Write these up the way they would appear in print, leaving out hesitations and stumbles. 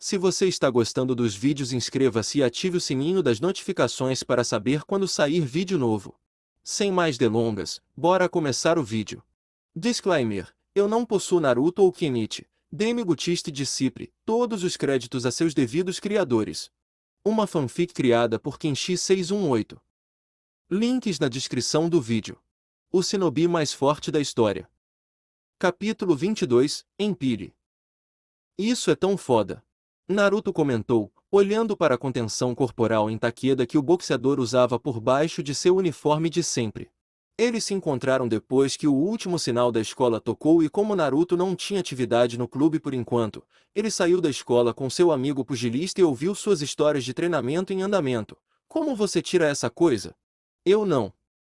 Se você está gostando dos vídeos, inscreva-se e ative o sininho das notificações para saber quando sair vídeo novo. Sem mais delongas, bora começar o vídeo. Disclaimer: eu não possuo Naruto ou Kenichi, Demi Gutiste Disciple, todos os créditos a seus devidos criadores. Uma fanfic criada por Kenshi618. Links na descrição do vídeo. O shinobi mais forte da história. Capítulo 22, Empire. Isso é tão foda. Naruto comentou, olhando para a contenção corporal em Takeda que o boxeador usava por baixo de seu uniforme de sempre. Eles se encontraram depois que o último sinal da escola tocou e como Naruto não tinha atividade no clube por enquanto, ele saiu da escola com seu amigo pugilista e ouviu suas histórias de treinamento em andamento. Como você tira essa coisa? Eu não.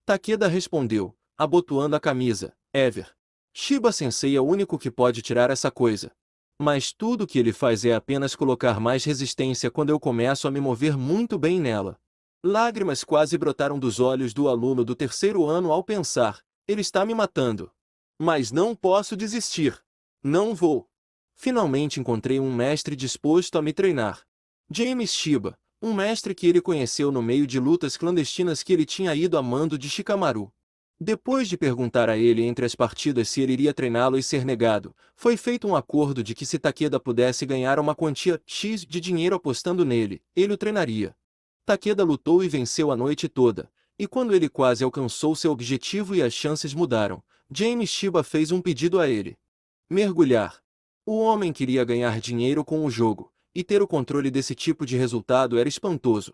Takeda respondeu, abotoando a camisa. Ever. Shiba Sensei é o único que pode tirar essa coisa. Mas tudo que ele faz é apenas colocar mais resistência quando eu começo a me mover muito bem nela. Lágrimas quase brotaram dos olhos do aluno do terceiro ano ao pensar, ele está me matando. Mas não posso desistir. Não vou. Finalmente encontrei um mestre disposto a me treinar. James Shiba, um mestre que ele conheceu no meio de lutas clandestinas que ele tinha ido a mando de Shikamaru. Depois de perguntar a ele entre as partidas se ele iria treiná-lo e ser negado, foi feito um acordo de que se Takeda pudesse ganhar uma quantia X de dinheiro apostando nele, ele o treinaria. Takeda lutou e venceu a noite toda, e quando ele quase alcançou seu objetivo e as chances mudaram, James Shiba fez um pedido a ele. Mergulhar. O homem queria ganhar dinheiro com o jogo, e ter o controle desse tipo de resultado era espantoso.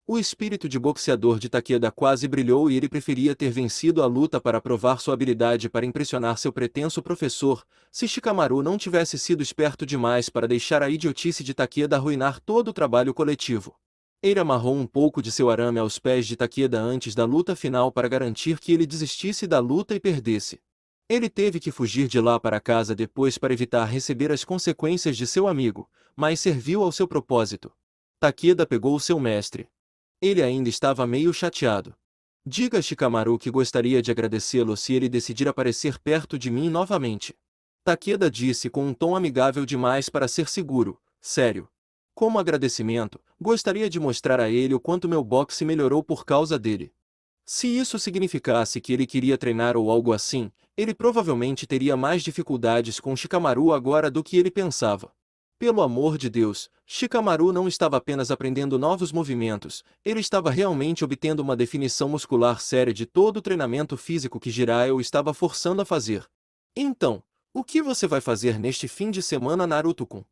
O espírito de boxeador de Takeda quase brilhou e ele preferia ter vencido a luta para provar sua habilidade para impressionar seu pretenso professor, se Shikamaru não tivesse sido esperto demais para deixar a idiotice de Takeda arruinar todo o trabalho coletivo. Ele amarrou um pouco de seu arame aos pés de Takeda antes da luta final para garantir que ele desistisse da luta e perdesse. Ele teve que fugir de lá para casa depois para evitar receber as consequências de seu amigo, mas serviu ao seu propósito. Takeda pegou seu mestre. Ele ainda estava meio chateado. Diga a Shikamaru que gostaria de agradecê-lo se ele decidir aparecer perto de mim novamente. Takeda disse com um tom amigável demais para ser seguro, sério. Como agradecimento, gostaria de mostrar a ele o quanto meu boxe melhorou por causa dele. Se isso significasse que ele queria treinar ou algo assim, ele provavelmente teria mais dificuldades com Shikamaru agora do que ele pensava. Pelo amor de Deus, Shikamaru não estava apenas aprendendo novos movimentos, ele estava realmente obtendo uma definição muscular séria de todo o treinamento físico que Jiraiya o estava forçando a fazer. Então, o que você vai fazer neste fim de semana, Naruto-kun?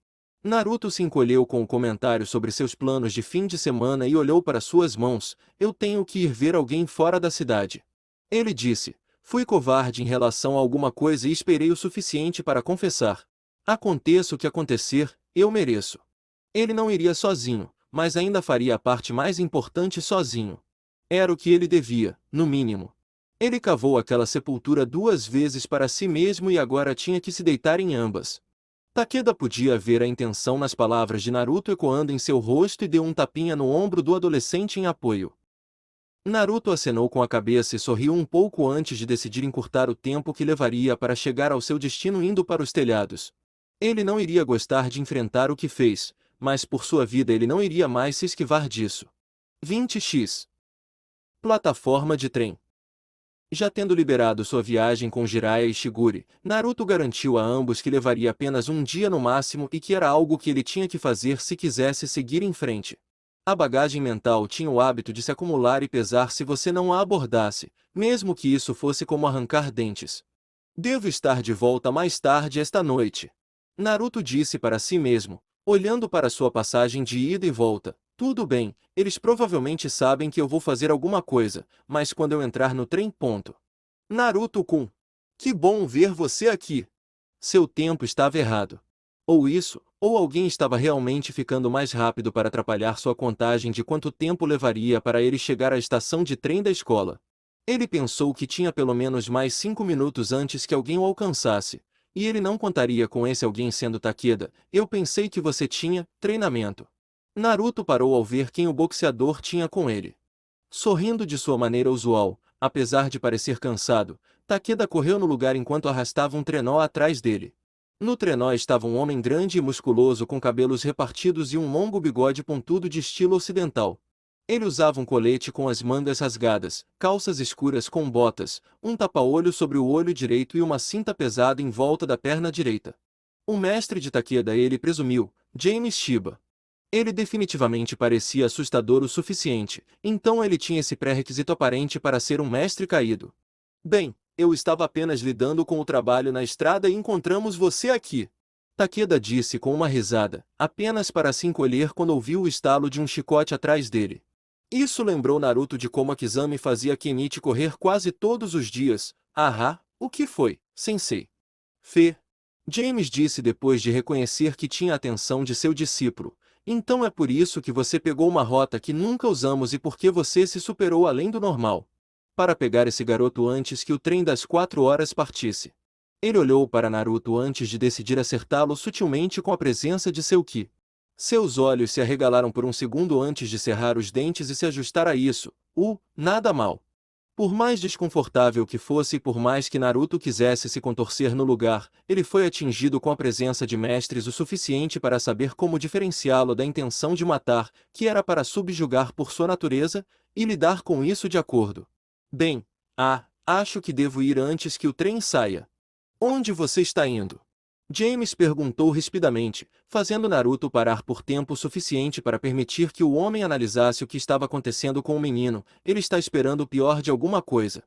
Naruto se encolheu com o comentário sobre seus planos de fim de semana e olhou para suas mãos. Eu tenho que ir ver alguém fora da cidade. Ele disse, fui covarde em relação a alguma coisa e esperei o suficiente para confessar. Aconteça o que acontecer, eu mereço. Ele não iria sozinho, mas ainda faria a parte mais importante sozinho. Era o que ele devia, no mínimo. Ele cavou aquela sepultura 2 vezes para si mesmo e agora tinha que se deitar em ambas. Takeda podia ver a intenção nas palavras de Naruto ecoando em seu rosto e deu um tapinha no ombro do adolescente em apoio. Naruto acenou com a cabeça e sorriu um pouco antes de decidir encurtar o tempo que levaria para chegar ao seu destino indo para os telhados. Ele não iria gostar de enfrentar o que fez, mas por sua vida ele não iria mais se esquivar disso. 20x. Plataforma de trem. Já tendo liberado sua viagem com Jiraiya e Shigure, Naruto garantiu a ambos que levaria apenas um dia no máximo e que era algo que ele tinha que fazer se quisesse seguir em frente. A bagagem mental tinha o hábito de se acumular e pesar se você não a abordasse, mesmo que isso fosse como arrancar dentes. Devo estar de volta mais tarde esta noite. Naruto disse para si mesmo, olhando para sua passagem de ida e volta. Tudo bem, eles provavelmente sabem que eu vou fazer alguma coisa, mas quando eu entrar no trem, ponto. Naruto-kun. Que bom ver você aqui. Seu tempo estava errado. Ou isso, ou alguém estava realmente ficando mais rápido para atrapalhar sua contagem de quanto tempo levaria para ele chegar à estação de trem da escola. Ele pensou que tinha pelo menos mais 5 minutos antes que alguém o alcançasse. E ele não contaria com esse alguém sendo Takeda. Eu pensei que você tinha treinamento. Naruto parou ao ver quem o boxeador tinha com ele. Sorrindo de sua maneira usual, apesar de parecer cansado, Takeda correu no lugar enquanto arrastava um trenó atrás dele. No trenó estava um homem grande e musculoso com cabelos repartidos e um longo bigode pontudo de estilo ocidental. Ele usava um colete com as mangas rasgadas, calças escuras com botas, um tapa-olho sobre o olho direito e uma cinta pesada em volta da perna direita. O mestre de Takeda, ele presumiu, James Shiba. Ele definitivamente parecia assustador o suficiente, então ele tinha esse pré-requisito aparente para ser um mestre caído. Bem, eu estava apenas lidando com o trabalho na estrada e encontramos você aqui. Takeda disse com uma risada, apenas para se encolher quando ouviu o estalo de um chicote atrás dele. Isso lembrou Naruto de como Akizami fazia Kenichi correr quase todos os dias. Ah, o que foi, sensei? Fê. James disse depois de reconhecer que tinha a atenção de seu discípulo. Então é por isso que você pegou uma rota que nunca usamos e porque você se superou além do normal. Para pegar esse garoto antes que o trem das 4 horas partisse. Ele olhou para Naruto antes de decidir acertá-lo sutilmente com a presença de seu Ki. Seus olhos se arregalaram por um segundo antes de cerrar os dentes e se ajustar a isso. Nada mal. Por mais desconfortável que fosse e por mais que Naruto quisesse se contorcer no lugar, ele foi atingido com a presença de mestres o suficiente para saber como diferenciá-lo da intenção de matar, que era para subjugar por sua natureza, e lidar com isso de acordo. Bem, acho que devo ir antes que o trem saia. Onde você está indo? James perguntou rispidamente, fazendo Naruto parar por tempo suficiente para permitir que o homem analisasse o que estava acontecendo com o menino. Ele está esperando o pior de alguma coisa.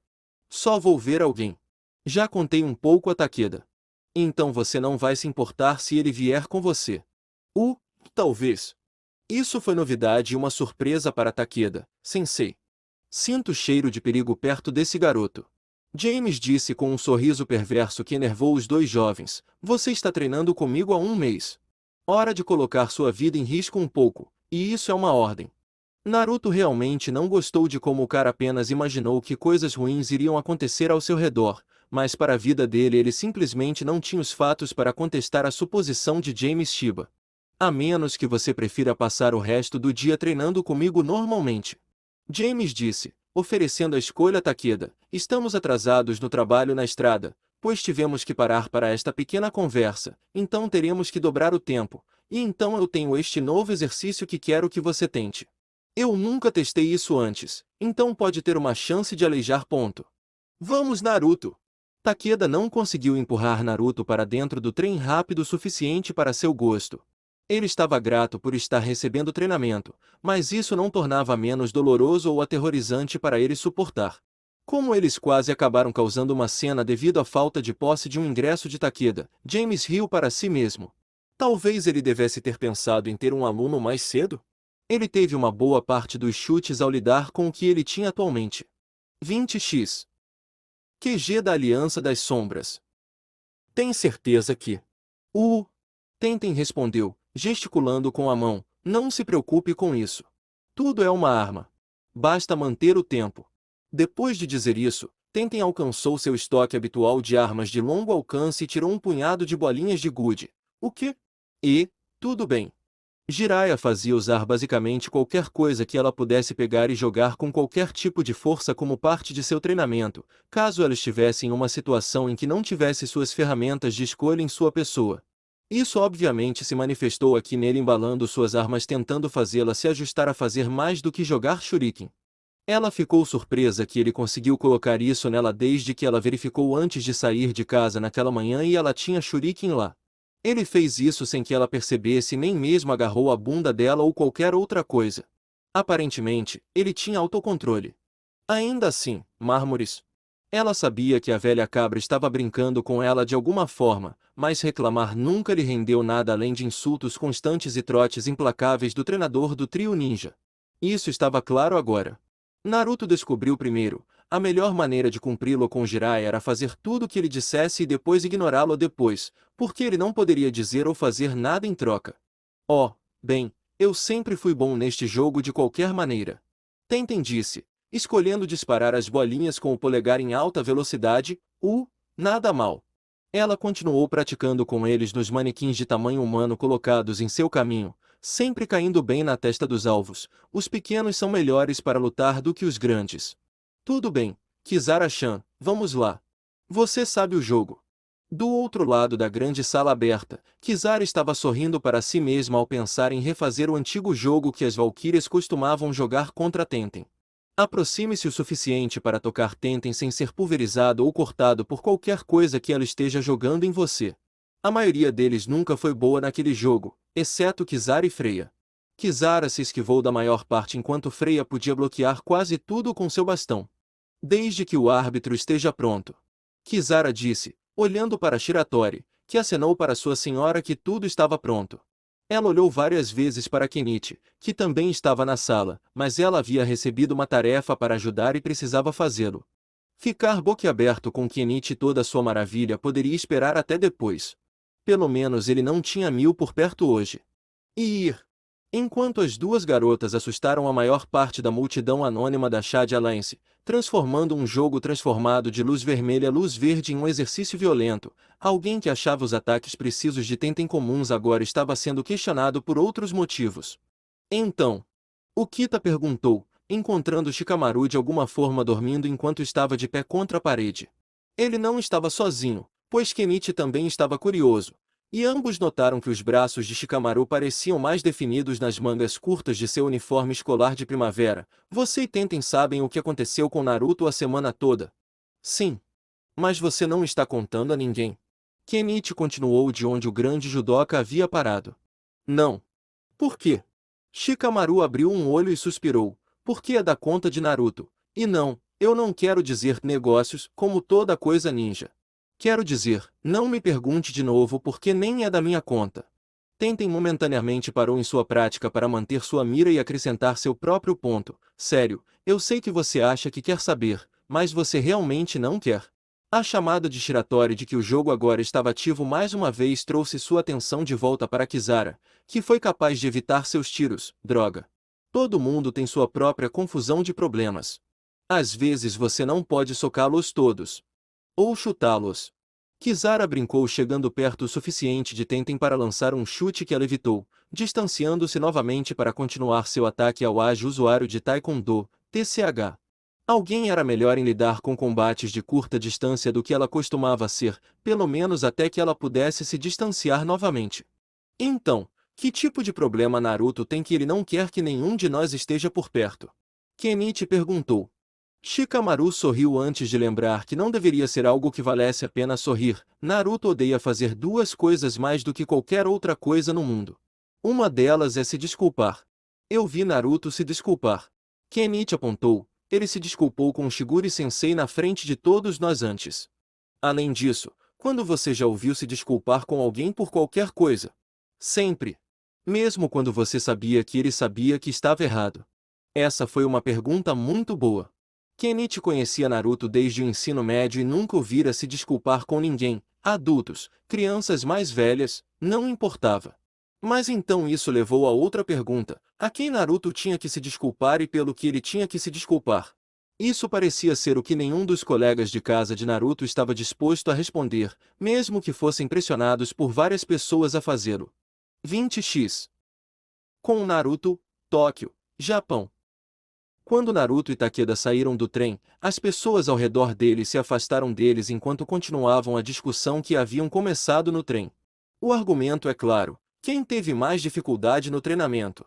Só vou ver alguém. Já contei um pouco a Takeda. Então você não vai se importar se ele vier com você. Talvez. Isso foi novidade e uma surpresa para Takeda, sensei. Sinto o cheiro de perigo perto desse garoto. James disse com um sorriso perverso que enervou os dois jovens. Você está treinando comigo há 1 mês. Hora de colocar sua vida em risco um pouco, e isso é uma ordem. Naruto realmente não gostou de como o cara apenas imaginou que coisas ruins iriam acontecer ao seu redor, mas para a vida dele ele simplesmente não tinha os fatos para contestar a suposição de James Shiba. A menos que você prefira passar o resto do dia treinando comigo normalmente. James disse, oferecendo a escolha a Takeda. Estamos atrasados no trabalho na estrada, pois tivemos que parar para esta pequena conversa, então teremos que dobrar o tempo, e então eu tenho este novo exercício que quero que você tente. Eu nunca testei isso antes, então pode ter uma chance de aleijar. Vamos, Naruto! Takeda não conseguiu empurrar Naruto para dentro do trem rápido o suficiente para seu gosto. Ele estava grato por estar recebendo treinamento, mas isso não tornava menos doloroso ou aterrorizante para ele suportar. Como eles quase acabaram causando uma cena devido à falta de posse de um ingresso de Takeda, James riu para si mesmo. Talvez ele devesse ter pensado em ter um aluno mais cedo? Ele teve uma boa parte dos chutes ao lidar com o que ele tinha atualmente. 20x. QG da Aliança das Sombras. Tem certeza que... Tenten respondeu, gesticulando com a mão. Não se preocupe com isso. Tudo é uma arma. Basta manter o tempo. Depois de dizer isso, Tenten alcançou seu estoque habitual de armas de longo alcance e tirou um punhado de bolinhas de gude. O quê? Tudo bem. Jiraiya fazia usar basicamente qualquer coisa que ela pudesse pegar e jogar com qualquer tipo de força como parte de seu treinamento, caso ela estivesse em uma situação em que não tivesse suas ferramentas de escolha em sua pessoa. Isso obviamente se manifestou aqui nele embalando suas armas tentando fazê-la se ajustar a fazer mais do que jogar shuriken. Ela ficou surpresa que ele conseguiu colocar isso nela desde que ela verificou antes de sair de casa naquela manhã e ela tinha shuriken lá. Ele fez isso sem que ela percebesse e nem mesmo agarrou a bunda dela ou qualquer outra coisa. Aparentemente, ele tinha autocontrole. Ainda assim, mármores. Ela sabia que a velha cabra estava brincando com ela de alguma forma, mas reclamar nunca lhe rendeu nada além de insultos constantes e trotes implacáveis do treinador do trio ninja. Isso estava claro agora. Naruto descobriu primeiro, a melhor maneira de cumpri-lo com Jiraiya era fazer tudo o que ele dissesse e depois ignorá-lo depois, porque ele não poderia dizer ou fazer nada em troca. Bem, eu sempre fui bom neste jogo de qualquer maneira. Tenten disse, escolhendo disparar as bolinhas com o polegar em alta velocidade, nada mal. Ela continuou praticando com eles nos manequins de tamanho humano colocados em seu caminho, sempre caindo bem na testa dos alvos. Os pequenos são melhores para lutar do que os grandes. Tudo bem, Kizaru-chan, vamos lá. Você sabe o jogo. Do outro lado da grande sala aberta, Kizaru estava sorrindo para si mesma ao pensar em refazer o antigo jogo que as valquírias costumavam jogar contra Tenten. Aproxime-se o suficiente para tocar Tenten sem ser pulverizado ou cortado por qualquer coisa que ela esteja jogando em você. A maioria deles nunca foi boa naquele jogo, exceto Kizaru e Freya. Kizaru se esquivou da maior parte enquanto Freya podia bloquear quase tudo com seu bastão. Desde que o árbitro esteja pronto. Kizaru disse, olhando para Shiratori, que acenou para sua senhora que tudo estava pronto. Ela olhou várias vezes para Kenichi, que também estava na sala, mas ela havia recebido uma tarefa para ajudar e precisava fazê-lo. Ficar boquiaberto com Kenichi e toda a sua maravilha poderia esperar até depois. Pelo menos ele não tinha Mil por perto hoje. E ir. Enquanto as duas garotas assustaram a maior parte da multidão anônima da Shad Alliance, transformando um jogo transformado de luz vermelha a luz verde em um exercício violento, alguém que achava os ataques precisos de Tenten comuns agora estava sendo questionado por outros motivos. Então, o Kita perguntou, encontrando Shikamaru de alguma forma dormindo enquanto estava de pé contra a parede. Ele não estava sozinho, pois Kenichi também estava curioso. E ambos notaram que os braços de Shikamaru pareciam mais definidos nas mangas curtas de seu uniforme escolar de primavera. Você e Tenten sabem o que aconteceu com Naruto a semana toda? Sim. Mas você não está contando a ninguém. Kenichi continuou de onde o grande judoca havia parado. Não. Por quê? Shikamaru abriu um olho e suspirou. Porque é da conta de Naruto. E não, eu não quero dizer negócios, como toda coisa ninja. Quero dizer, não me pergunte de novo porque nem é da minha conta. Tenten momentaneamente parou em sua prática para manter sua mira e acrescentar seu próprio ponto. Sério, eu sei que você acha que quer saber, mas você realmente não quer. A chamada de Shiratori de que o jogo agora estava ativo mais uma vez trouxe sua atenção de volta para Kizaru, que foi capaz de evitar seus tiros. Droga. Todo mundo tem sua própria confusão de problemas. Às vezes você não pode socá-los todos. Ou chutá-los. Kizaru brincou chegando perto o suficiente de Tenten para lançar um chute que ela evitou, distanciando-se novamente para continuar seu ataque ao ágil usuário de Taekwondo, TCH. Alguém era melhor em lidar com combates de curta distância do que ela costumava ser, pelo menos até que ela pudesse se distanciar novamente. Então, que tipo de problema Naruto tem que ele não quer que nenhum de nós esteja por perto? Kenichi perguntou. Shikamaru sorriu antes de lembrar que não deveria ser algo que valesse a pena sorrir. Naruto odeia fazer duas coisas mais do que qualquer outra coisa no mundo. Uma delas é se desculpar. Eu vi Naruto se desculpar. Kenichi apontou. Ele se desculpou com Shigure-sensei na frente de todos nós antes. Além disso, quando você já ouviu se desculpar com alguém por qualquer coisa? Sempre. Mesmo quando você sabia que ele sabia que estava errado. Essa foi uma pergunta muito boa. Kenichi conhecia Naruto desde o ensino médio e nunca o vira se desculpar com ninguém, adultos, crianças mais velhas, não importava. Mas então isso levou a outra pergunta, a quem Naruto tinha que se desculpar e pelo que ele tinha que se desculpar? Isso parecia ser o que nenhum dos colegas de casa de Naruto estava disposto a responder, mesmo que fossem pressionados por várias pessoas a fazê-lo. 20x. Com Naruto, Tóquio, Japão. Quando Naruto e Takeda saíram do trem, as pessoas ao redor deles se afastaram deles enquanto continuavam a discussão que haviam começado no trem. O argumento é claro: quem teve mais dificuldade no treinamento?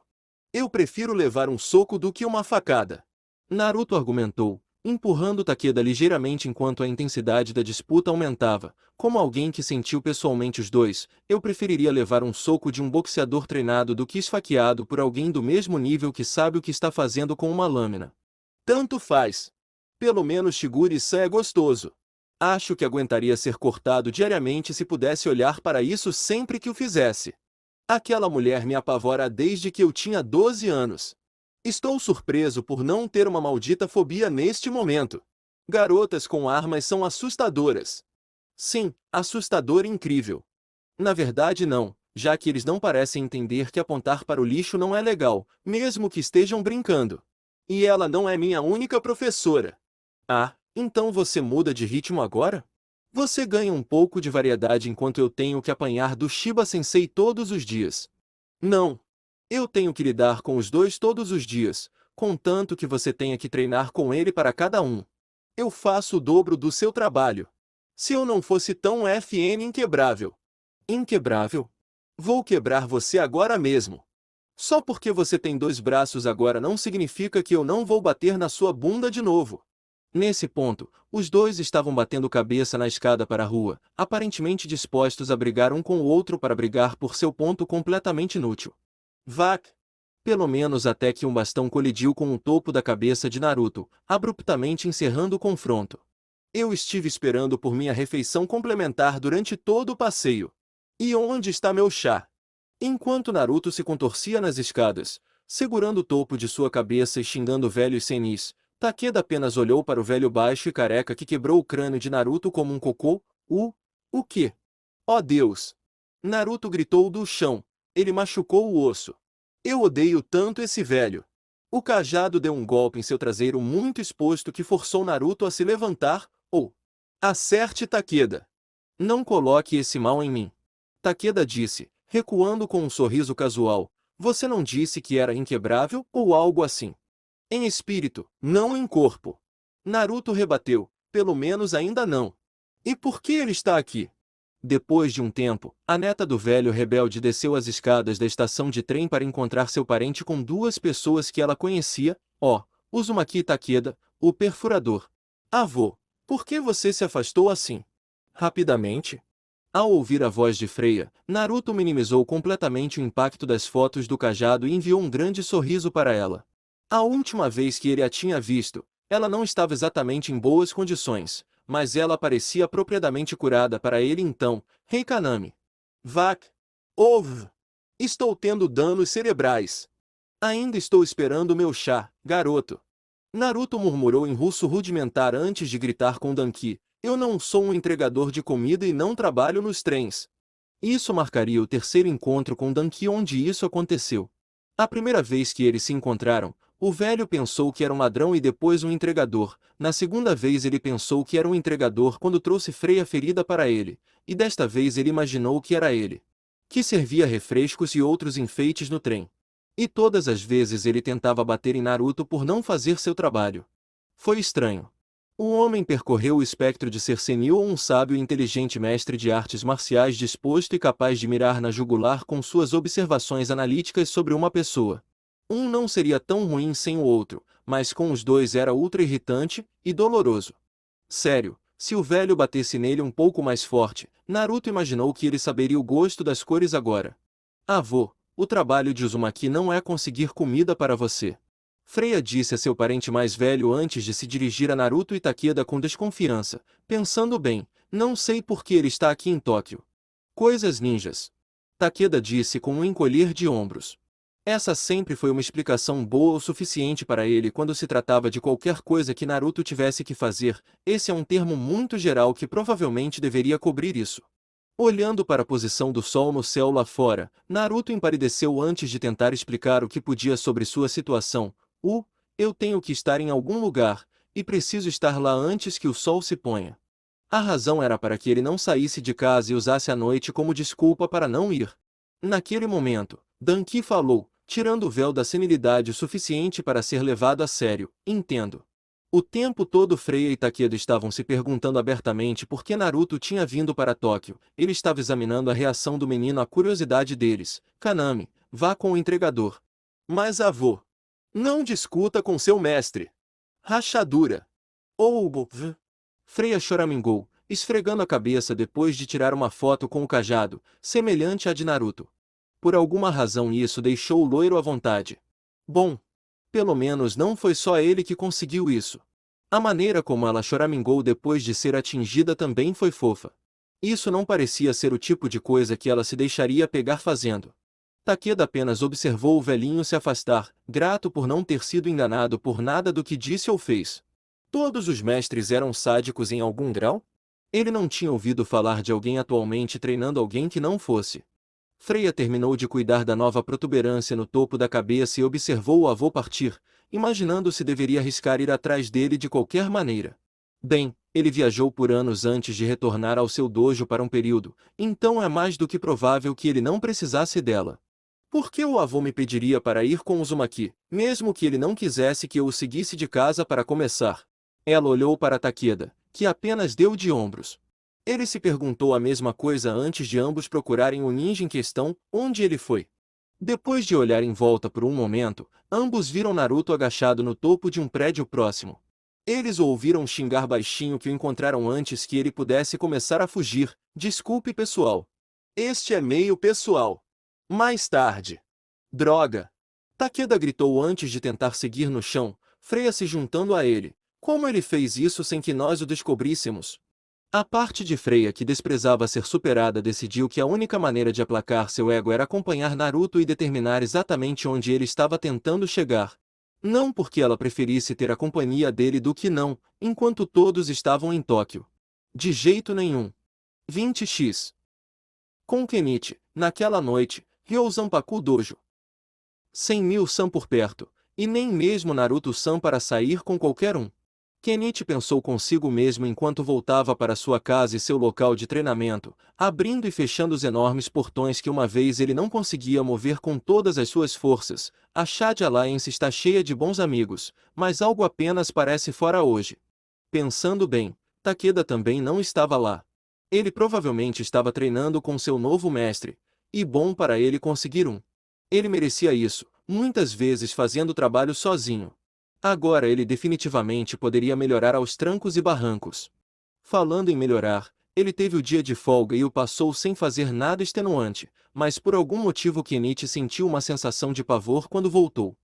Eu prefiro levar um soco do que uma facada. Naruto argumentou, empurrando Takeda ligeiramente enquanto a intensidade da disputa aumentava. Como alguém que sentiu pessoalmente os dois, eu preferiria levar um soco de um boxeador treinado do que esfaqueado por alguém do mesmo nível que sabe o que está fazendo com uma lâmina. Tanto faz. Pelo menos Shigure-san é gostoso. Acho que aguentaria ser cortado diariamente se pudesse olhar para isso sempre que o fizesse. Aquela mulher me apavora desde que eu tinha 12 anos. Estou surpreso por não ter uma maldita fobia neste momento. Garotas com armas são assustadoras. Sim, assustador e incrível. Na verdade não, já que eles não parecem entender que apontar para o lixo não é legal, mesmo que estejam brincando. E ela não é minha única professora. Ah, então você muda de ritmo agora? Você ganha um pouco de variedade enquanto eu tenho que apanhar do Shiba Sensei todos os dias. Não. Eu tenho que lidar com os dois todos os dias, contanto que você tenha que treinar com ele para cada um. Eu faço o dobro do seu trabalho. Se eu não fosse tão FN inquebrável. Inquebrável? Vou quebrar você agora mesmo. Só porque você tem 2 braços agora não significa que eu não vou bater na sua bunda de novo. Nesse ponto, os dois estavam batendo cabeça na escada para a rua, aparentemente dispostos a brigar um com o outro para brigar por seu ponto completamente inútil. Vac! Pelo menos até que um bastão colidiu com o topo da cabeça de Naruto, abruptamente encerrando o confronto. Eu estive esperando por minha refeição complementar durante todo o passeio. E onde está meu chá? Enquanto Naruto se contorcia nas escadas, segurando o topo de sua cabeça e xingando velhos senis, Takeda apenas olhou para o velho baixo e careca que quebrou o crânio de Naruto como um cocô. O quê? Oh Deus! Naruto gritou do chão. Ele machucou o osso. Eu odeio tanto esse velho. O cajado deu um golpe em seu traseiro muito exposto que forçou Naruto a se levantar. Acerte, Takeda. Não coloque esse mal em mim. Takeda disse, recuando com um sorriso casual. Você não disse que era inquebrável ou algo assim? Em espírito, não em corpo. Naruto rebateu, pelo menos ainda não. E por que ele está aqui? Depois de um tempo, a neta do velho rebelde desceu as escadas da estação de trem para encontrar seu parente com 2 pessoas que ela conhecia, Uzumaki Takeda, o perfurador. Avô, por que você se afastou assim? Rapidamente? Ao ouvir a voz de Freya, Naruto minimizou completamente o impacto das fotos do cajado e enviou um grande sorriso para ela. A última vez que ele a tinha visto, ela não estava exatamente em boas condições, mas ela parecia apropriadamente curada para ele então, Rei Kaname. Vac! Estou tendo danos cerebrais. Ainda estou esperando meu chá, garoto. Naruto murmurou em russo rudimentar antes de gritar com Danki. Eu não sou um entregador de comida e não trabalho nos trens. Isso marcaria o terceiro encontro com Danki onde isso aconteceu. A primeira vez que eles se encontraram, o velho pensou que era um ladrão e depois um entregador. Na segunda vez ele pensou que era um entregador quando trouxe Freya ferida para ele, e desta vez ele imaginou que era ele, que servia refrescos e outros enfeites no trem. E todas as vezes ele tentava bater em Naruto por não fazer seu trabalho. Foi estranho. O homem percorreu o espectro de ser senil ou um sábio e inteligente mestre de artes marciais disposto e capaz de mirar na jugular com suas observações analíticas sobre uma pessoa. Um não seria tão ruim sem o outro, mas com os dois era ultra irritante e doloroso. Sério, se o velho batesse nele um pouco mais forte, Naruto imaginou que ele saberia o gosto das cores agora. Avô, o trabalho de Uzumaki não é conseguir comida para você. Freya disse a seu parente mais velho antes de se dirigir a Naruto e Takeda com desconfiança, pensando bem, não sei por que ele está aqui em Tóquio. Coisas ninjas. Takeda disse com um encolher de ombros. Essa sempre foi uma explicação boa o suficiente para ele quando se tratava de qualquer coisa que Naruto tivesse que fazer. Esse é um termo muito geral que provavelmente deveria cobrir isso. Olhando para a posição do sol no céu lá fora, Naruto empalideceu antes de tentar explicar o que podia sobre sua situação. Eu tenho que estar em algum lugar, e preciso estar lá antes que o sol se ponha. A razão era para que ele não saísse de casa e usasse a noite como desculpa para não ir. Naquele momento, Danki falou, tirando o véu da senilidade o suficiente para ser levado a sério. Entendo. O tempo todo Freya e Takeda estavam se perguntando abertamente por que Naruto tinha vindo para Tóquio. Ele estava examinando a reação do menino à curiosidade deles. Kaname, vá com o entregador. Mas avô, não discuta com seu mestre. Rachadura. Freya choramingou, esfregando a cabeça depois de tirar uma foto com o cajado, semelhante à de Naruto. Por alguma razão isso deixou o loiro à vontade. Bom, pelo menos não foi só ele que conseguiu isso. A maneira como ela choramingou depois de ser atingida também foi fofa. Isso não parecia ser o tipo de coisa que ela se deixaria pegar fazendo. Takeda apenas observou o velhinho se afastar, grato por não ter sido enganado por nada do que disse ou fez. Todos os mestres eram sádicos em algum grau? Ele não tinha ouvido falar de alguém atualmente treinando alguém que não fosse. Freya terminou de cuidar da nova protuberância no topo da cabeça e observou o avô partir, imaginando se deveria arriscar ir atrás dele de qualquer maneira. Bem, ele viajou por anos antes de retornar ao seu dojo para um período, então é mais do que provável que ele não precisasse dela. Por que o avô me pediria para ir com Uzumaki, mesmo que ele não quisesse que eu o seguisse de casa para começar? Ela olhou para Takeda, que apenas deu de ombros. Ele se perguntou a mesma coisa antes de ambos procurarem o ninja em questão, onde ele foi. Depois de olhar em volta por um momento, ambos viram Naruto agachado no topo de um prédio próximo. Eles o ouviram xingar baixinho que o encontraram antes que ele pudesse começar a fugir. Desculpe, pessoal. Este é meio pessoal. Mais tarde. Droga! Takeda gritou antes de tentar seguir no chão, Freya se juntando a ele. Como ele fez isso sem que nós o descobríssemos? A parte de Freya que desprezava ser superada decidiu que a única maneira de aplacar seu ego era acompanhar Naruto e determinar exatamente onde ele estava tentando chegar. Não porque ela preferisse ter a companhia dele do que não, enquanto todos estavam em Tóquio. De jeito nenhum. 20x. Com Kenichi, naquela noite, Ryou-Zanpaku Dojo. 100.000 San por perto, e nem mesmo Naruto-san para sair com qualquer um. Kenichi pensou consigo mesmo enquanto voltava para sua casa e seu local de treinamento, abrindo e fechando os enormes portões que uma vez ele não conseguia mover com todas as suas forças. A Chad Alliance está cheia de bons amigos, mas algo apenas parece fora hoje. Pensando bem, Takeda também não estava lá. Ele provavelmente estava treinando com seu novo mestre, e bom para ele conseguir um. Ele merecia isso, muitas vezes fazendo trabalho sozinho. Agora ele definitivamente poderia melhorar aos trancos e barrancos. Falando em melhorar, ele teve o dia de folga e o passou sem fazer nada extenuante, mas por algum motivo Kenichi sentiu uma sensação de pavor quando voltou.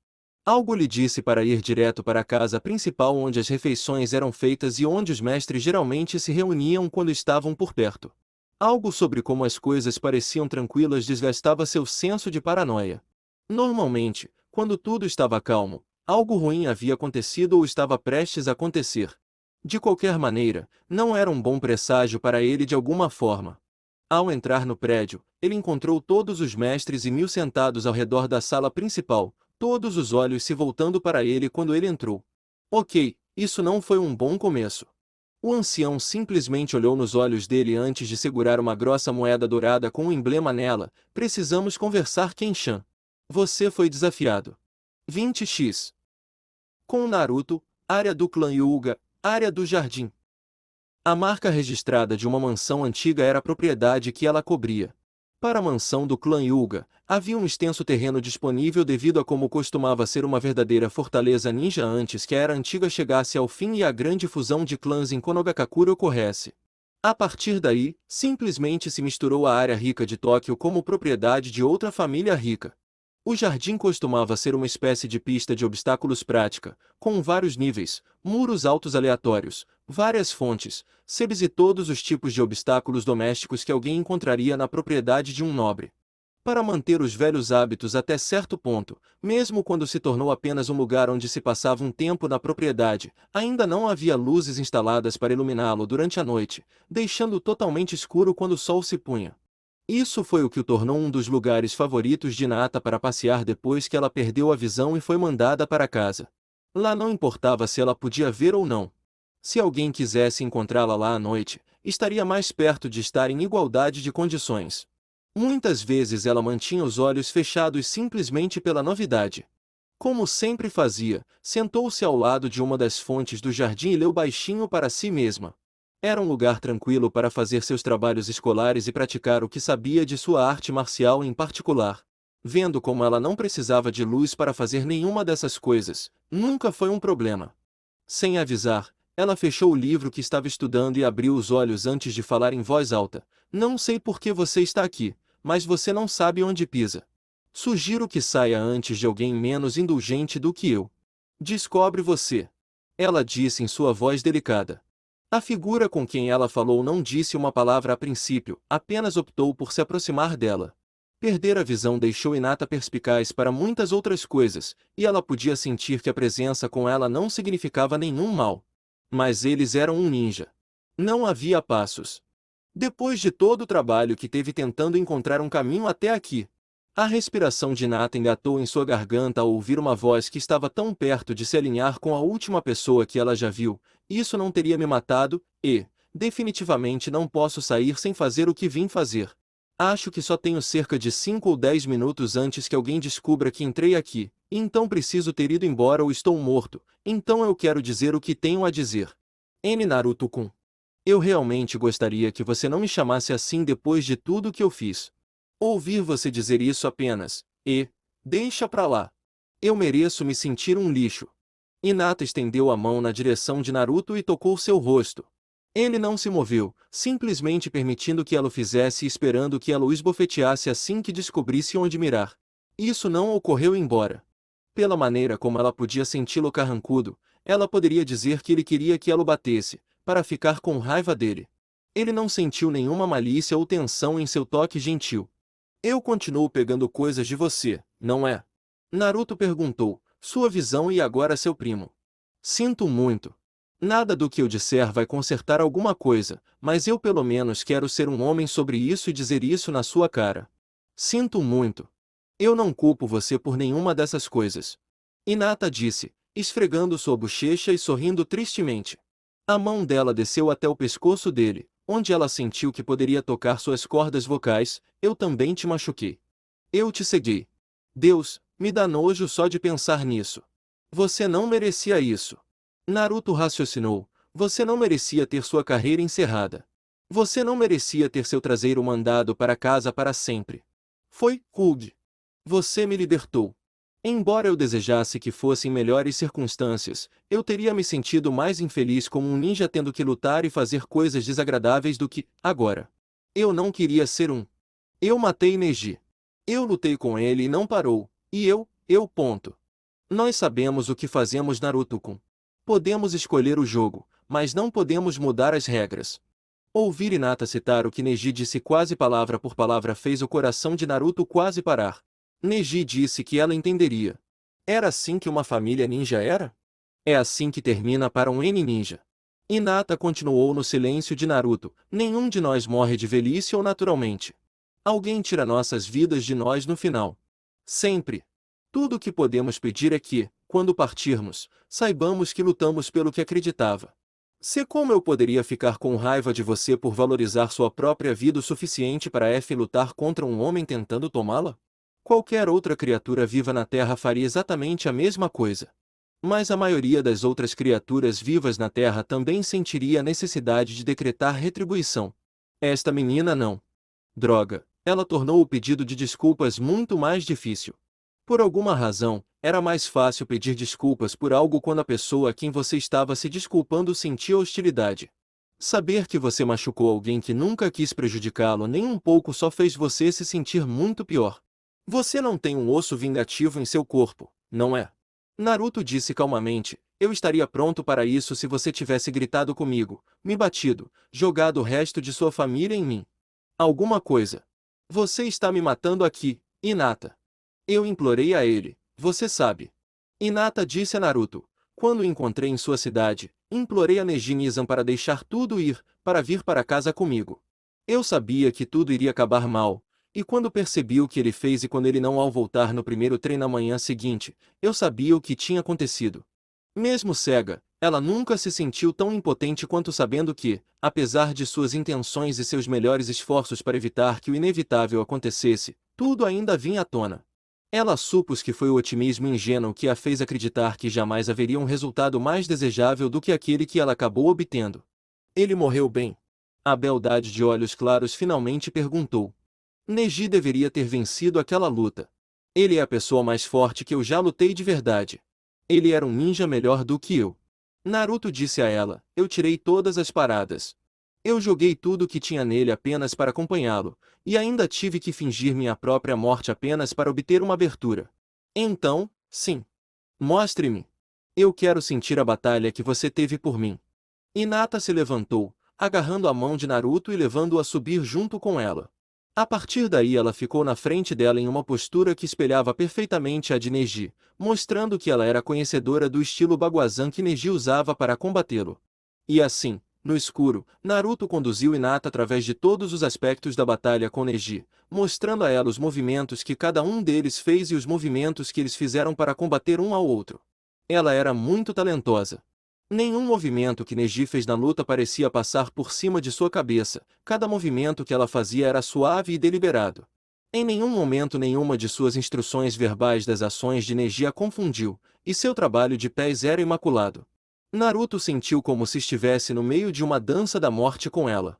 Algo lhe disse para ir direto para a casa principal onde as refeições eram feitas e onde os mestres geralmente se reuniam quando estavam por perto. Algo sobre como as coisas pareciam tranquilas desgastava seu senso de paranoia. Normalmente, quando tudo estava calmo, algo ruim havia acontecido ou estava prestes a acontecer. De qualquer maneira, não era um bom presságio para ele de alguma forma. Ao entrar no prédio, ele encontrou todos os mestres e 1000 sentados ao redor da sala principal, todos os olhos se voltando para ele quando ele entrou. Ok, isso não foi um bom começo. O ancião simplesmente olhou nos olhos dele antes de segurar uma grossa moeda dourada com um emblema nela. Precisamos conversar, Ken-chan. Você foi desafiado. 20x. Com Naruto, área do clã Hyuga, área do jardim. A marca registrada de uma mansão antiga era a propriedade que ela cobria. Para a mansão do clã Hyuga, havia um extenso terreno disponível devido a como costumava ser uma verdadeira fortaleza ninja antes que a era antiga chegasse ao fim e a grande fusão de clãs em Konogakakure ocorresse. A partir daí, simplesmente se misturou a área rica de Tóquio como propriedade de outra família rica. O jardim costumava ser uma espécie de pista de obstáculos prática, com vários níveis, muros altos aleatórios, várias fontes, sebes e todos os tipos de obstáculos domésticos que alguém encontraria na propriedade de um nobre. Para manter os velhos hábitos até certo ponto, mesmo quando se tornou apenas um lugar onde se passava um tempo na propriedade, ainda não havia luzes instaladas para iluminá-lo durante a noite, deixando-o totalmente escuro quando o sol se punha. Isso foi o que o tornou um dos lugares favoritos de Nata para passear depois que ela perdeu a visão e foi mandada para casa. Lá não importava se ela podia ver ou não. Se alguém quisesse encontrá-la lá à noite, estaria mais perto de estar em igualdade de condições. Muitas vezes ela mantinha os olhos fechados simplesmente pela novidade. Como sempre fazia, sentou-se ao lado de uma das fontes do jardim e leu baixinho para si mesma. Era um lugar tranquilo para fazer seus trabalhos escolares e praticar o que sabia de sua arte marcial em particular. Vendo como ela não precisava de luz para fazer nenhuma dessas coisas, nunca foi um problema. Sem avisar, ela fechou o livro que estava estudando e abriu os olhos antes de falar em voz alta. Não sei por que você está aqui, mas você não sabe onde pisa. Sugiro que saia antes de alguém menos indulgente do que eu. Descobre você. Ela disse em sua voz delicada. A figura com quem ela falou não disse uma palavra a princípio, apenas optou por se aproximar dela. Perder a visão deixou Hinata perspicaz para muitas outras coisas, e ela podia sentir que a presença com ela não significava nenhum mal. Mas eles eram um ninja. Não havia passos. Depois de todo o trabalho que teve tentando encontrar um caminho até aqui, a respiração de Hinata engatou em sua garganta ao ouvir uma voz que estava tão perto de se alinhar com a última pessoa que ela já viu. Isso não teria me matado, e, definitivamente não posso sair sem fazer o que vim fazer. Acho que só tenho cerca de 5 ou 10 minutos antes que alguém descubra que entrei aqui, então preciso ter ido embora ou estou morto, então eu quero dizer o que tenho a dizer. N. Naruto-kun. Eu realmente gostaria que você não me chamasse assim depois de tudo que eu fiz. Ouvir você dizer isso apenas, deixa pra lá. Eu mereço me sentir um lixo. Hinata estendeu a mão na direção de Naruto e tocou seu rosto. Ele não se moveu, simplesmente permitindo que ela o fizesse e esperando que ela o esbofeteasse assim que descobrisse onde mirar. Isso não ocorreu embora. Pela maneira como ela podia senti-lo carrancudo, ela poderia dizer que ele queria que ela o batesse, para ficar com raiva dele. Ele não sentiu nenhuma malícia ou tensão em seu toque gentil. Eu continuo pegando coisas de você, não é? Naruto perguntou, sua visão e agora seu primo. Sinto muito. Nada do que eu disser vai consertar alguma coisa, mas eu pelo menos quero ser um homem sobre isso e dizer isso na sua cara. Sinto muito. Eu não culpo você por nenhuma dessas coisas. Hinata disse, esfregando sua bochecha e sorrindo tristemente. A mão dela desceu até o pescoço dele, onde ela sentiu que poderia tocar suas cordas vocais. Eu também te machuquei. Eu te segui. Deus, me dá nojo só de pensar nisso. Você não merecia isso. Naruto raciocinou. Você não merecia ter sua carreira encerrada. Você não merecia ter seu traseiro mandado para casa para sempre. Foi, Kuge. Você me libertou. Embora eu desejasse que fossem melhores circunstâncias, eu teria me sentido mais infeliz como um ninja tendo que lutar e fazer coisas desagradáveis do que, agora. Eu não queria ser um. Eu matei Neji. Eu lutei com ele e não parou, e ponto. Nós sabemos o que fazemos, Naruto-kun. Podemos escolher o jogo, mas não podemos mudar as regras. Ouvir Hinata citar o que Neji disse quase palavra por palavra fez o coração de Naruto quase parar. Neji disse que ela entenderia. Era assim que uma família ninja era? É assim que termina para um N-ninja. Hinata continuou no silêncio de Naruto, nenhum de nós morre de velhice ou naturalmente. Alguém tira nossas vidas de nós no final. Sempre. Tudo o que podemos pedir é que, quando partirmos, saibamos que lutamos pelo que acreditava. Se como eu poderia ficar com raiva de você por valorizar sua própria vida o suficiente para lutar contra um homem tentando tomá-la? Qualquer outra criatura viva na Terra faria exatamente a mesma coisa. Mas a maioria das outras criaturas vivas na Terra também sentiria a necessidade de decretar retribuição. Esta menina não. Droga, ela tornou o pedido de desculpas muito mais difícil. Por alguma razão, era mais fácil pedir desculpas por algo quando a pessoa a quem você estava se desculpando sentia hostilidade. Saber que você machucou alguém que nunca quis prejudicá-lo nem um pouco só fez você se sentir muito pior. Você não tem um osso vingativo em seu corpo, não é? Naruto disse calmamente, eu estaria pronto para isso se você tivesse gritado comigo, me batido, jogado o resto de sua família em mim. Alguma coisa. Você está me matando aqui, Hinata. Eu implorei a ele, você sabe. Hinata disse a Naruto, quando o encontrei em sua cidade, implorei a Neji Nizam para deixar tudo ir, para vir para casa comigo. Eu sabia que tudo iria acabar mal. E quando percebi o que ele fez e quando ele não ao voltar no primeiro trem na manhã seguinte, eu sabia o que tinha acontecido. Mesmo cega, ela nunca se sentiu tão impotente quanto sabendo que, apesar de suas intenções e seus melhores esforços para evitar que o inevitável acontecesse, tudo ainda vinha à tona. Ela supôs que foi o otimismo ingênuo que a fez acreditar que jamais haveria um resultado mais desejável do que aquele que ela acabou obtendo. Ele morreu bem? A beldade de olhos claros finalmente perguntou. Neji deveria ter vencido aquela luta. Ele é a pessoa mais forte que eu já lutei de verdade. Ele era um ninja melhor do que eu. Naruto disse a ela, eu tirei todas as paradas. Eu joguei tudo o que tinha nele apenas para acompanhá-lo, e ainda tive que fingir minha própria morte apenas para obter uma abertura. Então, sim. Mostre-me. Eu quero sentir a batalha que você teve por mim. Hinata se levantou, agarrando a mão de Naruto e levando-o a subir junto com ela. A partir daí ela ficou na frente dela em uma postura que espelhava perfeitamente a de Neji, mostrando que ela era conhecedora do estilo Baguazan que Neji usava para combatê-lo. E assim, no escuro, Naruto conduziu Hinata através de todos os aspectos da batalha com Neji, mostrando a ela os movimentos que cada um deles fez e os movimentos que eles fizeram para combater um ao outro. Ela era muito talentosa. Nenhum movimento que Neji fez na luta parecia passar por cima de sua cabeça, cada movimento que ela fazia era suave e deliberado. Em nenhum momento nenhuma de suas instruções verbais das ações de Neji a confundiu, e seu trabalho de pés era imaculado. Naruto sentiu como se estivesse no meio de uma dança da morte com ela.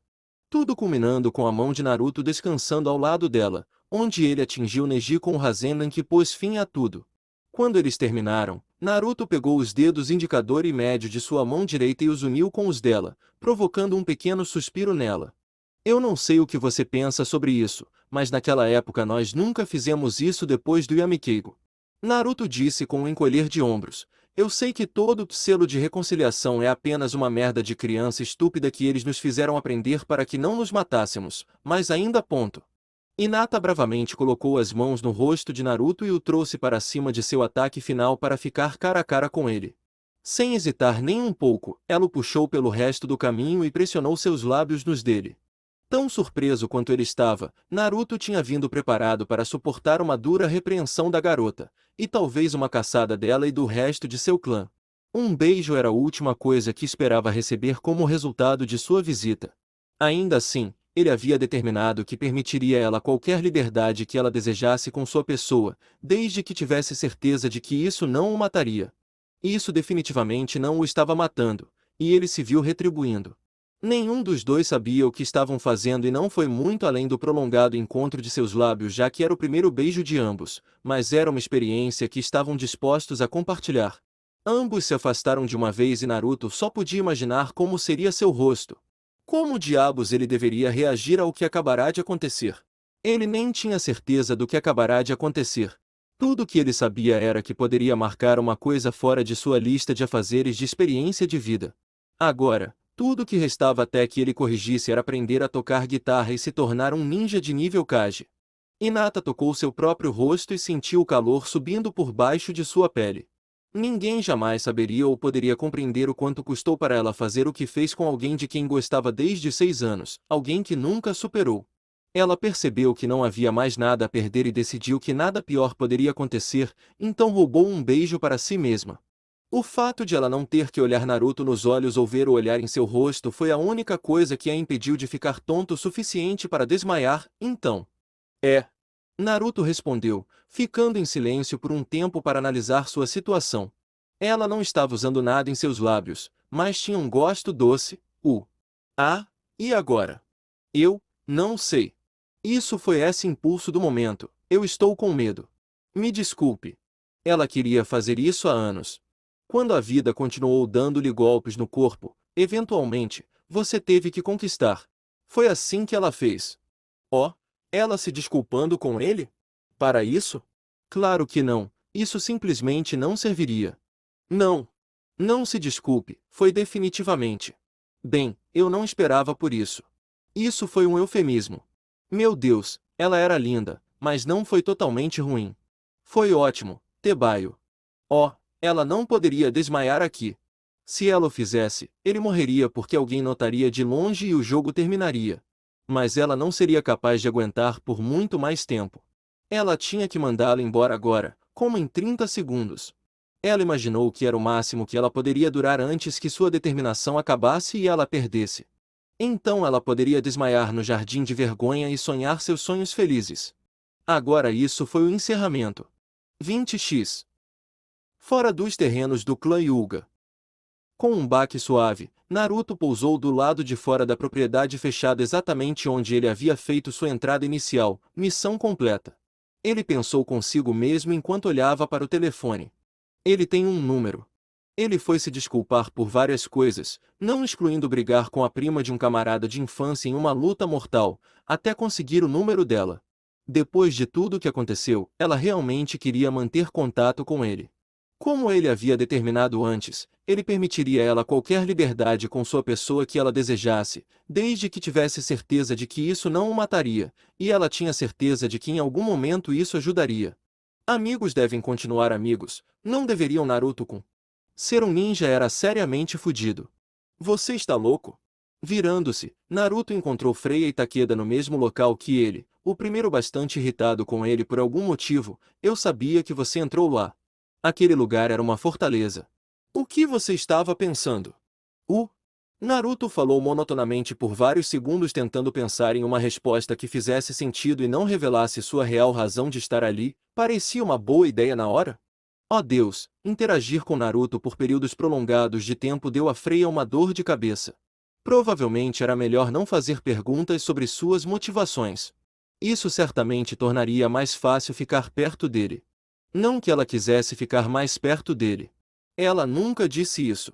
Tudo culminando com a mão de Naruto descansando ao lado dela, onde ele atingiu Neji com o Rasengan que pôs fim a tudo. Quando eles terminaram, Naruto pegou os dedos indicador e médio de sua mão direita e os uniu com os dela, provocando um pequeno suspiro nela. Eu não sei o que você pensa sobre isso, mas naquela época nós nunca fizemos isso depois do Yamikeigo. Naruto disse com um encolher de ombros. Eu sei que todo selo de reconciliação é apenas uma merda de criança estúpida que eles nos fizeram aprender para que não nos matássemos, mas ainda ponto. Hinata bravamente colocou as mãos no rosto de Naruto e o trouxe para cima de seu ataque final para ficar cara a cara com ele. Sem hesitar nem um pouco, ela o puxou pelo resto do caminho e pressionou seus lábios nos dele. Tão surpreso quanto ele estava, Naruto tinha vindo preparado para suportar uma dura repreensão da garota, e talvez uma caçada dela e do resto de seu clã. Um beijo era a última coisa que esperava receber como resultado de sua visita. Ainda assim, ele havia determinado que permitiria a ela qualquer liberdade que ela desejasse com sua pessoa, desde que tivesse certeza de que isso não o mataria. Isso definitivamente não o estava matando, e ele se viu retribuindo. Nenhum dos dois sabia o que estavam fazendo e não foi muito além do prolongado encontro de seus lábios, já que era o primeiro beijo de ambos, mas era uma experiência que estavam dispostos a compartilhar. Ambos se afastaram de uma vez e Naruto só podia imaginar como seria seu rosto. Como diabos ele deveria reagir ao que acabará de acontecer? Ele nem tinha certeza do que acabará de acontecer. Tudo o que ele sabia era que poderia marcar uma coisa fora de sua lista de afazeres de experiência de vida. Agora, tudo o que restava até que ele corrigisse era aprender a tocar guitarra e se tornar um ninja de nível Kage. Hinata tocou seu próprio rosto e sentiu o calor subindo por baixo de sua pele. Ninguém jamais saberia ou poderia compreender o quanto custou para ela fazer o que fez com alguém de quem gostava desde 6 anos, alguém que nunca superou. Ela percebeu que não havia mais nada a perder e decidiu que nada pior poderia acontecer, então roubou um beijo para si mesma. O fato de ela não ter que olhar Naruto nos olhos ou ver o olhar em seu rosto foi a única coisa que a impediu de ficar tonto o suficiente para desmaiar, então. É. Naruto respondeu, ficando em silêncio por um tempo para analisar sua situação. Ela não estava usando nada em seus lábios, mas tinha um gosto doce, e agora? Eu, não sei. Isso foi esse impulso do momento, eu estou com medo. Me desculpe. Ela queria fazer isso há anos. Quando a vida continuou dando-lhe golpes no corpo, eventualmente, você teve que conquistar. Foi assim que ela fez. Oh, ela se desculpando com ele? Para isso? Claro que não, isso simplesmente não serviria. Não. Não se desculpe, foi definitivamente. Bem, eu não esperava por isso. Isso foi um eufemismo. Meu Deus, ela era linda, mas não foi totalmente ruim. Foi ótimo, Tebaio. Oh, ela não poderia desmaiar aqui. Se ela o fizesse, ele morreria porque alguém notaria de longe e o jogo terminaria. Mas ela não seria capaz de aguentar por muito mais tempo. Ela tinha que mandá-lo embora agora, como em 30 segundos. Ela imaginou que era o máximo que ela poderia durar antes que sua determinação acabasse e ela perdesse. Então ela poderia desmaiar no jardim de vergonha e sonhar seus sonhos felizes. Agora isso foi o encerramento. 20x. Fora dos terrenos do clã Hyuga. Com um baque suave, Naruto pousou do lado de fora da propriedade fechada exatamente onde ele havia feito sua entrada inicial, missão completa. Ele pensou consigo mesmo enquanto olhava para o telefone. Ele tem um número. Ele foi se desculpar por várias coisas, não excluindo brigar com a prima de um camarada de infância em uma luta mortal, até conseguir o número dela. Depois de tudo o que aconteceu, ela realmente queria manter contato com ele. Como ele havia determinado antes, ele permitiria a ela qualquer liberdade com sua pessoa que ela desejasse, desde que tivesse certeza de que isso não o mataria, e ela tinha certeza de que em algum momento isso ajudaria. Amigos devem continuar amigos, não deveriam Naruto-kun. Ser um ninja era seriamente fudido. Você está louco? Virando-se, Naruto encontrou Freya e Takeda no mesmo local que ele, o primeiro bastante irritado com ele por algum motivo. Eu sabia que você entrou lá. Aquele lugar era uma fortaleza. O que você estava pensando? Naruto falou monotonamente por vários segundos tentando pensar em uma resposta que fizesse sentido e não revelasse sua real razão de estar ali. Parecia uma boa ideia na hora? Oh Deus, interagir com Naruto por períodos prolongados de tempo deu a Freya uma dor de cabeça. Provavelmente era melhor não fazer perguntas sobre suas motivações. Isso certamente tornaria mais fácil ficar perto dele. Não que ela quisesse ficar mais perto dele. Ela nunca disse isso.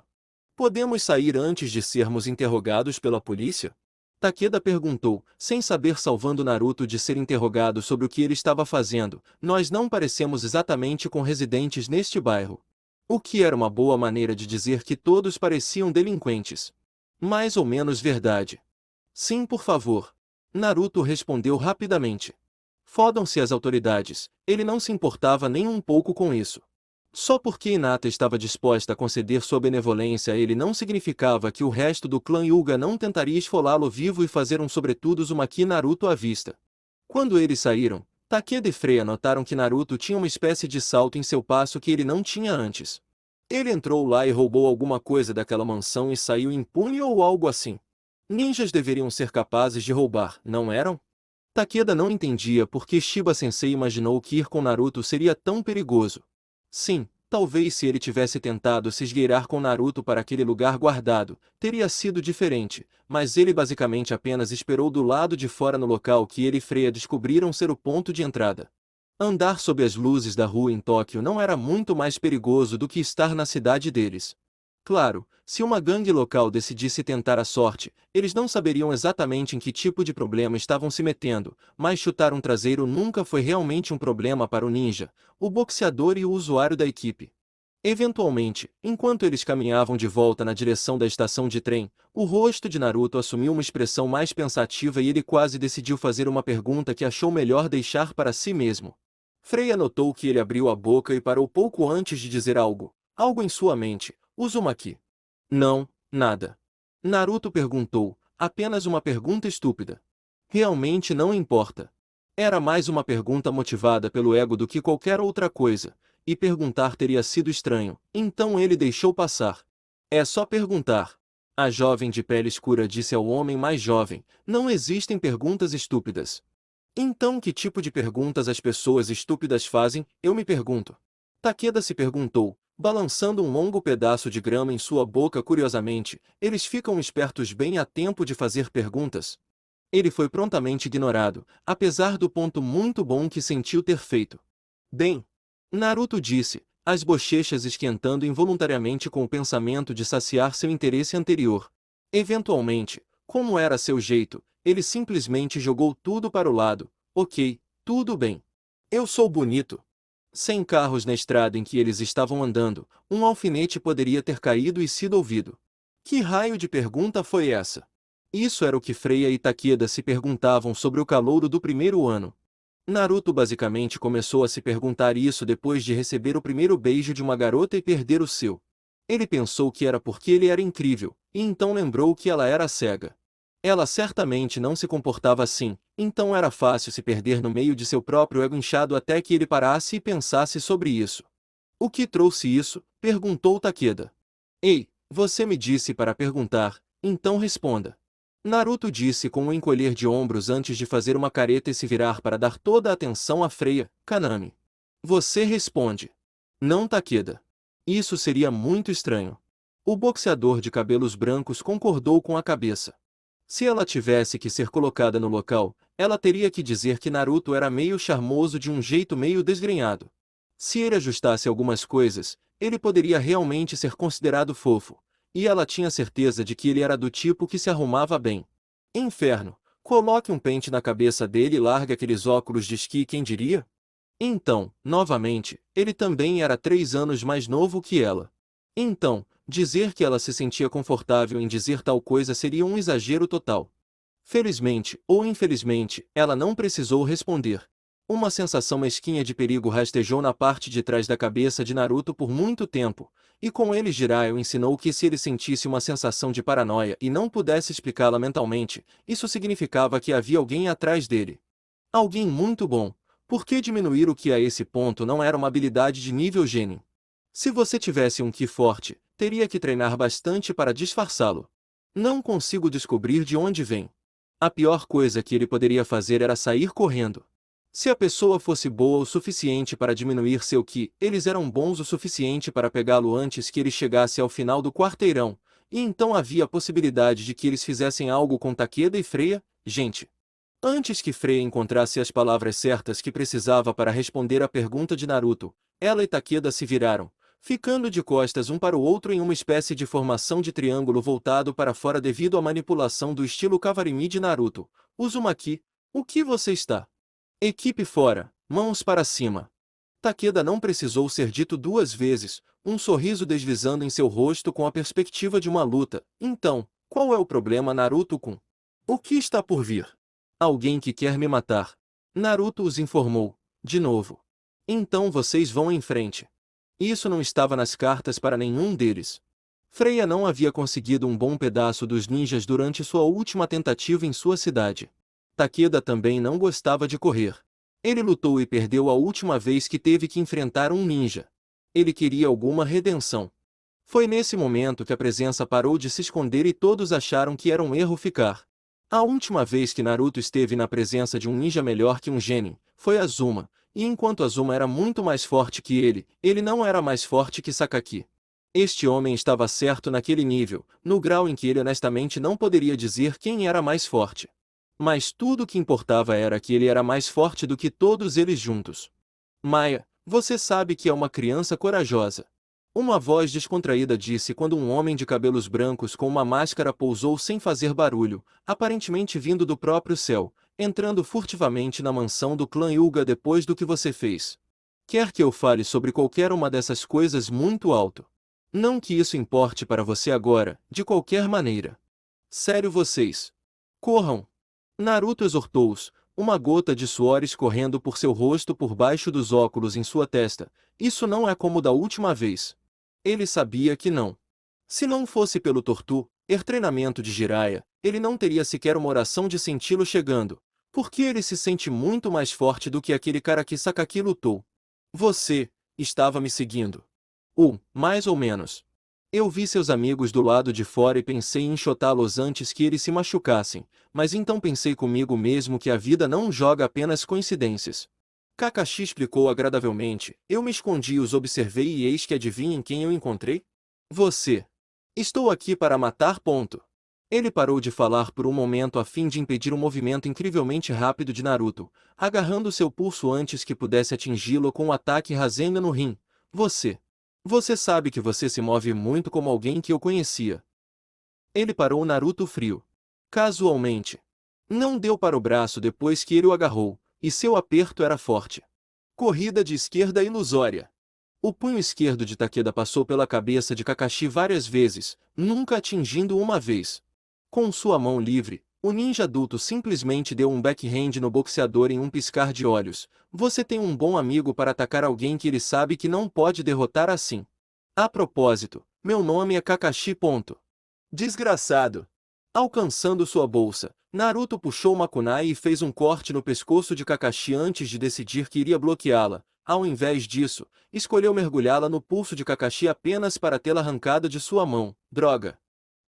Podemos sair antes de sermos interrogados pela polícia? Takeda perguntou, sem saber, salvando Naruto de ser interrogado sobre o que ele estava fazendo. Nós não parecemos exatamente com residentes neste bairro. O que era uma boa maneira de dizer que todos pareciam delinquentes. Mais ou menos verdade. Sim, por favor. Naruto respondeu rapidamente. Fodam-se as autoridades, ele não se importava nem um pouco com isso. Só porque Hinata estava disposta a conceder sua benevolência a ele não significava que o resto do clã Hyuga não tentaria esfolá-lo vivo e fazer um sobretudo Uzumaki Naruto à vista. Quando eles saíram, Takeda e Freya notaram que Naruto tinha uma espécie de salto em seu passo que ele não tinha antes. Ele entrou lá e roubou alguma coisa daquela mansão e saiu impune ou algo assim. Ninjas deveriam ser capazes de roubar, não eram? Takeda não entendia por que Shiba-sensei imaginou que ir com Naruto seria tão perigoso. Sim, talvez se ele tivesse tentado se esgueirar com Naruto para aquele lugar guardado, teria sido diferente, mas ele basicamente apenas esperou do lado de fora no local que ele e Freya descobriram ser o ponto de entrada. Andar sob as luzes da rua em Tóquio não era muito mais perigoso do que estar na cidade deles. Claro, se uma gangue local decidisse tentar a sorte, eles não saberiam exatamente em que tipo de problema estavam se metendo, mas chutar um traseiro nunca foi realmente um problema para o ninja, o boxeador e o usuário da equipe. Eventualmente, enquanto eles caminhavam de volta na direção da estação de trem, o rosto de Naruto assumiu uma expressão mais pensativa e ele quase decidiu fazer uma pergunta que achou melhor deixar para si mesmo. Freya notou que ele abriu a boca e parou pouco antes de dizer algo em sua mente. Uzumaki. Não, nada. Naruto perguntou, apenas uma pergunta estúpida. Realmente não importa. Era mais uma pergunta motivada pelo ego do que qualquer outra coisa, e perguntar teria sido estranho, então ele deixou passar. É só perguntar. A jovem de pele escura disse ao homem mais jovem, não existem perguntas estúpidas. Então que tipo de perguntas as pessoas estúpidas fazem, eu me pergunto. Takeda se perguntou, balançando um longo pedaço de grama em sua boca curiosamente, eles ficam espertos bem a tempo de fazer perguntas. Ele foi prontamente ignorado, apesar do ponto muito bom que sentiu ter feito. Bem, Naruto disse, as bochechas esquentando involuntariamente com o pensamento de saciar seu interesse anterior. Eventualmente, como era seu jeito, ele simplesmente jogou tudo para o lado. Ok, tudo bem. Eu sou bonito. Sem carros na estrada em que eles estavam andando, um alfinete poderia ter caído e sido ouvido. Que raio de pergunta foi essa? Isso era o que Freya e Takeda se perguntavam sobre o calouro do primeiro ano. Naruto basicamente começou a se perguntar isso depois de receber o primeiro beijo de uma garota e perder o seu. Ele pensou que era porque ele era incrível, e então lembrou que ela era cega. Ela certamente não se comportava assim, então era fácil se perder no meio de seu próprio ego inchado até que ele parasse e pensasse sobre isso. O que trouxe isso? Perguntou Takeda. Ei, você me disse para perguntar, então responda. Naruto disse com um encolher de ombros antes de fazer uma careta e se virar para dar toda a atenção a Freya, Kaname. Você responde. Não, Takeda. Isso seria muito estranho. O boxeador de cabelos brancos concordou com a cabeça. Se ela tivesse que ser colocada no local, ela teria que dizer que Naruto era meio charmoso de um jeito meio desgrenhado. Se ele ajustasse algumas coisas, ele poderia realmente ser considerado fofo, e ela tinha certeza de que ele era do tipo que se arrumava bem. Inferno, coloque um pente na cabeça dele e largue aqueles óculos de esqui, quem diria? Então, novamente, ele também era 3 anos mais novo que ela. Então, dizer que ela se sentia confortável em dizer tal coisa seria um exagero total. Felizmente, ou infelizmente, ela não precisou responder. Uma sensação mesquinha de perigo rastejou na parte de trás da cabeça de Naruto por muito tempo, e com ele Jiraiya ensinou que se ele sentisse uma sensação de paranoia e não pudesse explicá-la mentalmente, isso significava que havia alguém atrás dele. Alguém muito bom. Por que diminuir o que a esse ponto não era uma habilidade de nível gênio? Se você tivesse um ki forte, teria que treinar bastante para disfarçá-lo. Não consigo descobrir de onde vem. A pior coisa que ele poderia fazer era sair correndo. Se a pessoa fosse boa o suficiente para diminuir seu ki, eles eram bons o suficiente para pegá-lo antes que ele chegasse ao final do quarteirão, e então havia a possibilidade de que eles fizessem algo com Takeda e Freya, gente. Antes que Freya encontrasse as palavras certas que precisava para responder à pergunta de Naruto, ela e Takeda se viraram, ficando de costas um para o outro em uma espécie de formação de triângulo voltado para fora devido à manipulação do estilo Kawarimi de Naruto. Uzumaki, o que você está? Equipe fora, mãos para cima. Takeda não precisou ser dito duas vezes, um sorriso deslizando em seu rosto com a perspectiva de uma luta. Então, qual é o problema, Naruto-kun? O que está por vir? Alguém que quer me matar. Naruto os informou, de novo. Então vocês vão em frente. Isso não estava nas cartas para nenhum deles. Freya não havia conseguido um bom pedaço dos ninjas durante sua última tentativa em sua cidade. Takeda também não gostava de correr. Ele lutou e perdeu a última vez que teve que enfrentar um ninja. Ele queria alguma redenção. Foi nesse momento que a presença parou de se esconder e todos acharam que era um erro ficar. A última vez que Naruto esteve na presença de um ninja melhor que um genin, foi Azuma, e enquanto Azuma era muito mais forte que ele não era mais forte que Sakaki. Este homem estava certo naquele nível, no grau em que ele honestamente não poderia dizer quem era mais forte. Mas tudo o que importava era que ele era mais forte do que todos eles juntos. Maia, você sabe que é uma criança corajosa. Uma voz descontraída disse quando um homem de cabelos brancos com uma máscara pousou sem fazer barulho, aparentemente vindo do próprio céu, entrando furtivamente na mansão do clã Hyuga depois do que você fez. Quer que eu fale sobre qualquer uma dessas coisas muito alto? Não que isso importe para você agora, de qualquer maneira. Sério vocês. Corram! Naruto exortou-os, uma gota de suor escorrendo por seu rosto por baixo dos óculos em sua testa. Isso não é como da última vez. Ele sabia que não. Se não fosse pelo treinamento de Jiraiya, ele não teria sequer uma oração de senti-lo chegando, porque ele se sente muito mais forte do que aquele cara que Sakaki lutou. Você estava me seguindo. Mais ou menos. Eu vi seus amigos do lado de fora e pensei em enxotá-los antes que eles se machucassem, mas então pensei comigo mesmo que a vida não joga apenas coincidências. Kakashi explicou agradavelmente, eu me escondi e os observei e eis que adivinhem quem eu encontrei? Você. Estou aqui para matar. Ponto. Ele parou de falar por um momento a fim de impedir um movimento incrivelmente rápido de Naruto, agarrando seu pulso antes que pudesse atingi-lo com um ataque Rasengan no rim. Você. Você sabe que você se move muito como alguém que eu conhecia. Ele parou Naruto frio. Casualmente. Não deu para o braço depois que ele o agarrou, e seu aperto era forte. Corrida de esquerda ilusória. O punho esquerdo de Takeda passou pela cabeça de Kakashi várias vezes, nunca atingindo uma vez. Com sua mão livre, o ninja adulto simplesmente deu um backhand no boxeador em um piscar de olhos. Você tem um bom amigo para atacar alguém que ele sabe que não pode derrotar assim. A propósito, meu nome é Kakashi. Desgraçado. Alcançando sua bolsa, Naruto puxou uma kunai e fez um corte no pescoço de Kakashi antes de decidir que iria bloqueá-la. Ao invés disso, escolheu mergulhá-la no pulso de Kakashi apenas para tê-la arrancada de sua mão. Droga!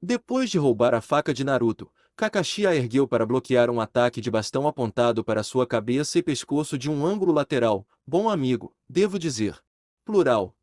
Depois de roubar a faca de Naruto, Kakashi a ergueu para bloquear um ataque de bastão apontado para sua cabeça e pescoço de um ângulo lateral. Bom amigo, devo dizer. Plural.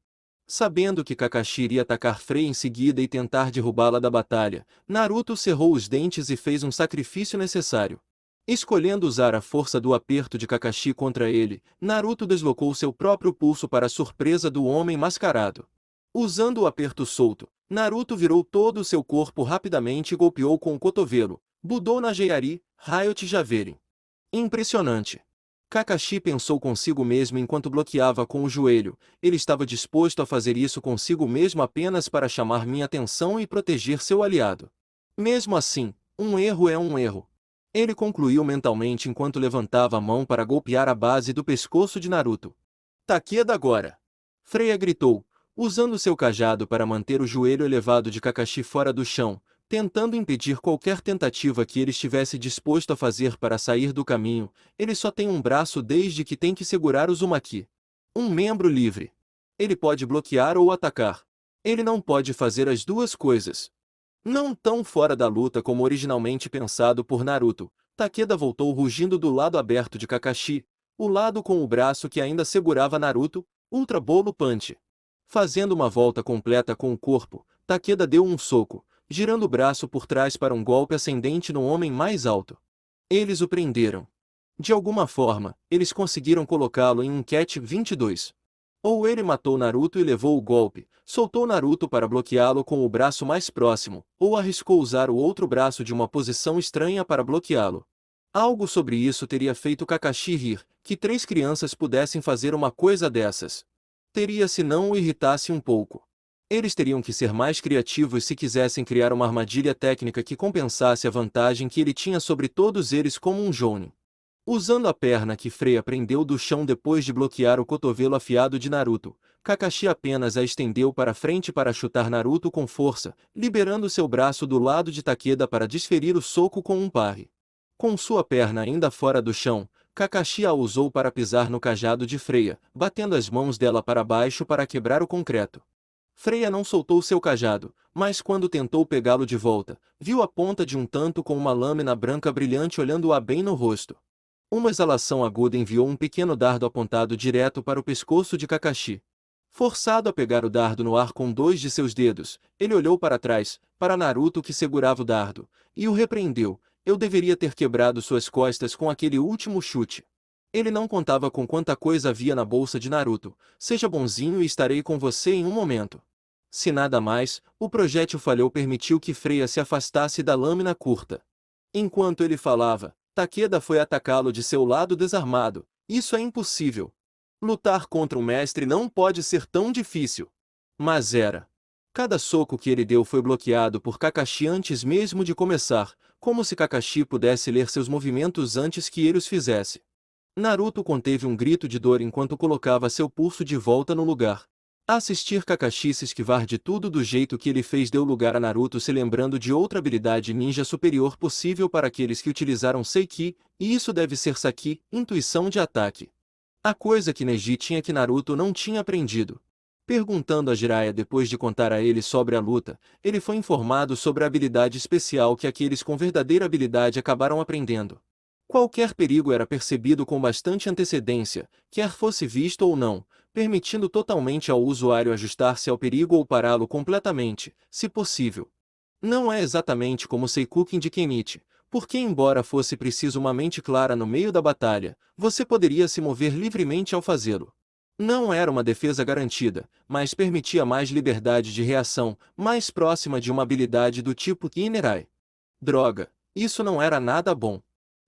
Sabendo que Kakashi iria atacar Freya em seguida e tentar derrubá-la da batalha, Naruto cerrou os dentes e fez um sacrifício necessário. Escolhendo usar a força do aperto de Kakashi contra ele, Naruto deslocou seu próprio pulso para a surpresa do homem mascarado. Usando o aperto solto, Naruto virou todo o seu corpo rapidamente e golpeou com o cotovelo. Budou na Jeiari, Ryot Javeren. Impressionante. Kakashi pensou consigo mesmo enquanto bloqueava com o joelho. Ele estava disposto a fazer isso consigo mesmo apenas para chamar minha atenção e proteger seu aliado. Mesmo assim, um erro é um erro. Ele concluiu mentalmente enquanto levantava a mão para golpear a base do pescoço de Naruto. Takeda agora! Freya gritou, usando seu cajado para manter o joelho elevado de Kakashi fora do chão, tentando impedir qualquer tentativa que ele estivesse disposto a fazer para sair do caminho. Ele só tem um braço desde que tem que segurar o Uzumaki. Um membro livre. Ele pode bloquear ou atacar. Ele não pode fazer as duas coisas. Não tão fora da luta como originalmente pensado por Naruto, Takeda voltou rugindo do lado aberto de Kakashi. o lado com o braço que ainda segurava Naruto, Ultra Bolo Punch. Fazendo uma volta completa com o corpo, Takeda deu um soco, girando o braço por trás para um golpe ascendente no homem mais alto. Eles o prenderam. De alguma forma, eles conseguiram colocá-lo em um catch 22. Ou ele matou Naruto e levou o golpe, soltou Naruto para bloqueá-lo com o braço mais próximo, ou arriscou usar o outro braço de uma posição estranha para bloqueá-lo. Algo sobre isso teria feito Kakashi rir, que 3 crianças pudessem fazer uma coisa dessas. Teria se não o irritasse um pouco. Eles teriam que ser mais criativos se quisessem criar uma armadilha técnica que compensasse a vantagem que ele tinha sobre todos eles como um Jounin. Usando a perna que Freya prendeu do chão depois de bloquear o cotovelo afiado de Naruto, Kakashi apenas a estendeu para frente para chutar Naruto com força, liberando seu braço do lado de Takeda para desferir o soco com um parry. Com sua perna ainda fora do chão, Kakashi a usou para pisar no cajado de Freya, batendo as mãos dela para baixo para quebrar o concreto. Freya não soltou seu cajado, mas quando tentou pegá-lo de volta, viu a ponta de um tanto com uma lâmina branca brilhante olhando-a bem no rosto. Uma exalação aguda enviou um pequeno dardo apontado direto para o pescoço de Kakashi. Forçado a pegar o dardo no ar com 2 de seus dedos, ele olhou para trás, para Naruto que segurava o dardo, e o repreendeu. Eu deveria ter quebrado suas costas com aquele último chute. Ele não contava com quanta coisa havia na bolsa de Naruto. Seja bonzinho e estarei com você em um momento. Se nada mais, o projétil falhou permitiu que Freya se afastasse da lâmina curta. Enquanto ele falava, Takeda foi atacá-lo de seu lado desarmado. Isso é impossível. Lutar contra um mestre não pode ser tão difícil. Mas era. Cada soco que ele deu foi bloqueado por Kakashi antes mesmo de começar, como se Kakashi pudesse ler seus movimentos antes que ele os fizesse. Naruto conteve um grito de dor enquanto colocava seu pulso de volta no lugar. Assistir Kakashi se esquivar de tudo do jeito que ele fez deu lugar a Naruto se lembrando de outra habilidade ninja superior possível para aqueles que utilizaram Seiki, e isso deve ser Saki, intuição de ataque. A coisa que Neji tinha que Naruto não tinha aprendido. Perguntando a Jiraiya depois de contar a ele sobre a luta, ele foi informado sobre a habilidade especial que aqueles com verdadeira habilidade acabaram aprendendo. Qualquer perigo era percebido com bastante antecedência, quer fosse visto ou não, permitindo totalmente ao usuário ajustar-se ao perigo ou pará-lo completamente, se possível. Não é exatamente como Seikuken de Kenichi, porque embora fosse preciso uma mente clara no meio da batalha, você poderia se mover livremente ao fazê-lo. Não era uma defesa garantida, mas permitia mais liberdade de reação, mais próxima de uma habilidade do tipo Inerai. Droga, isso não era nada bom.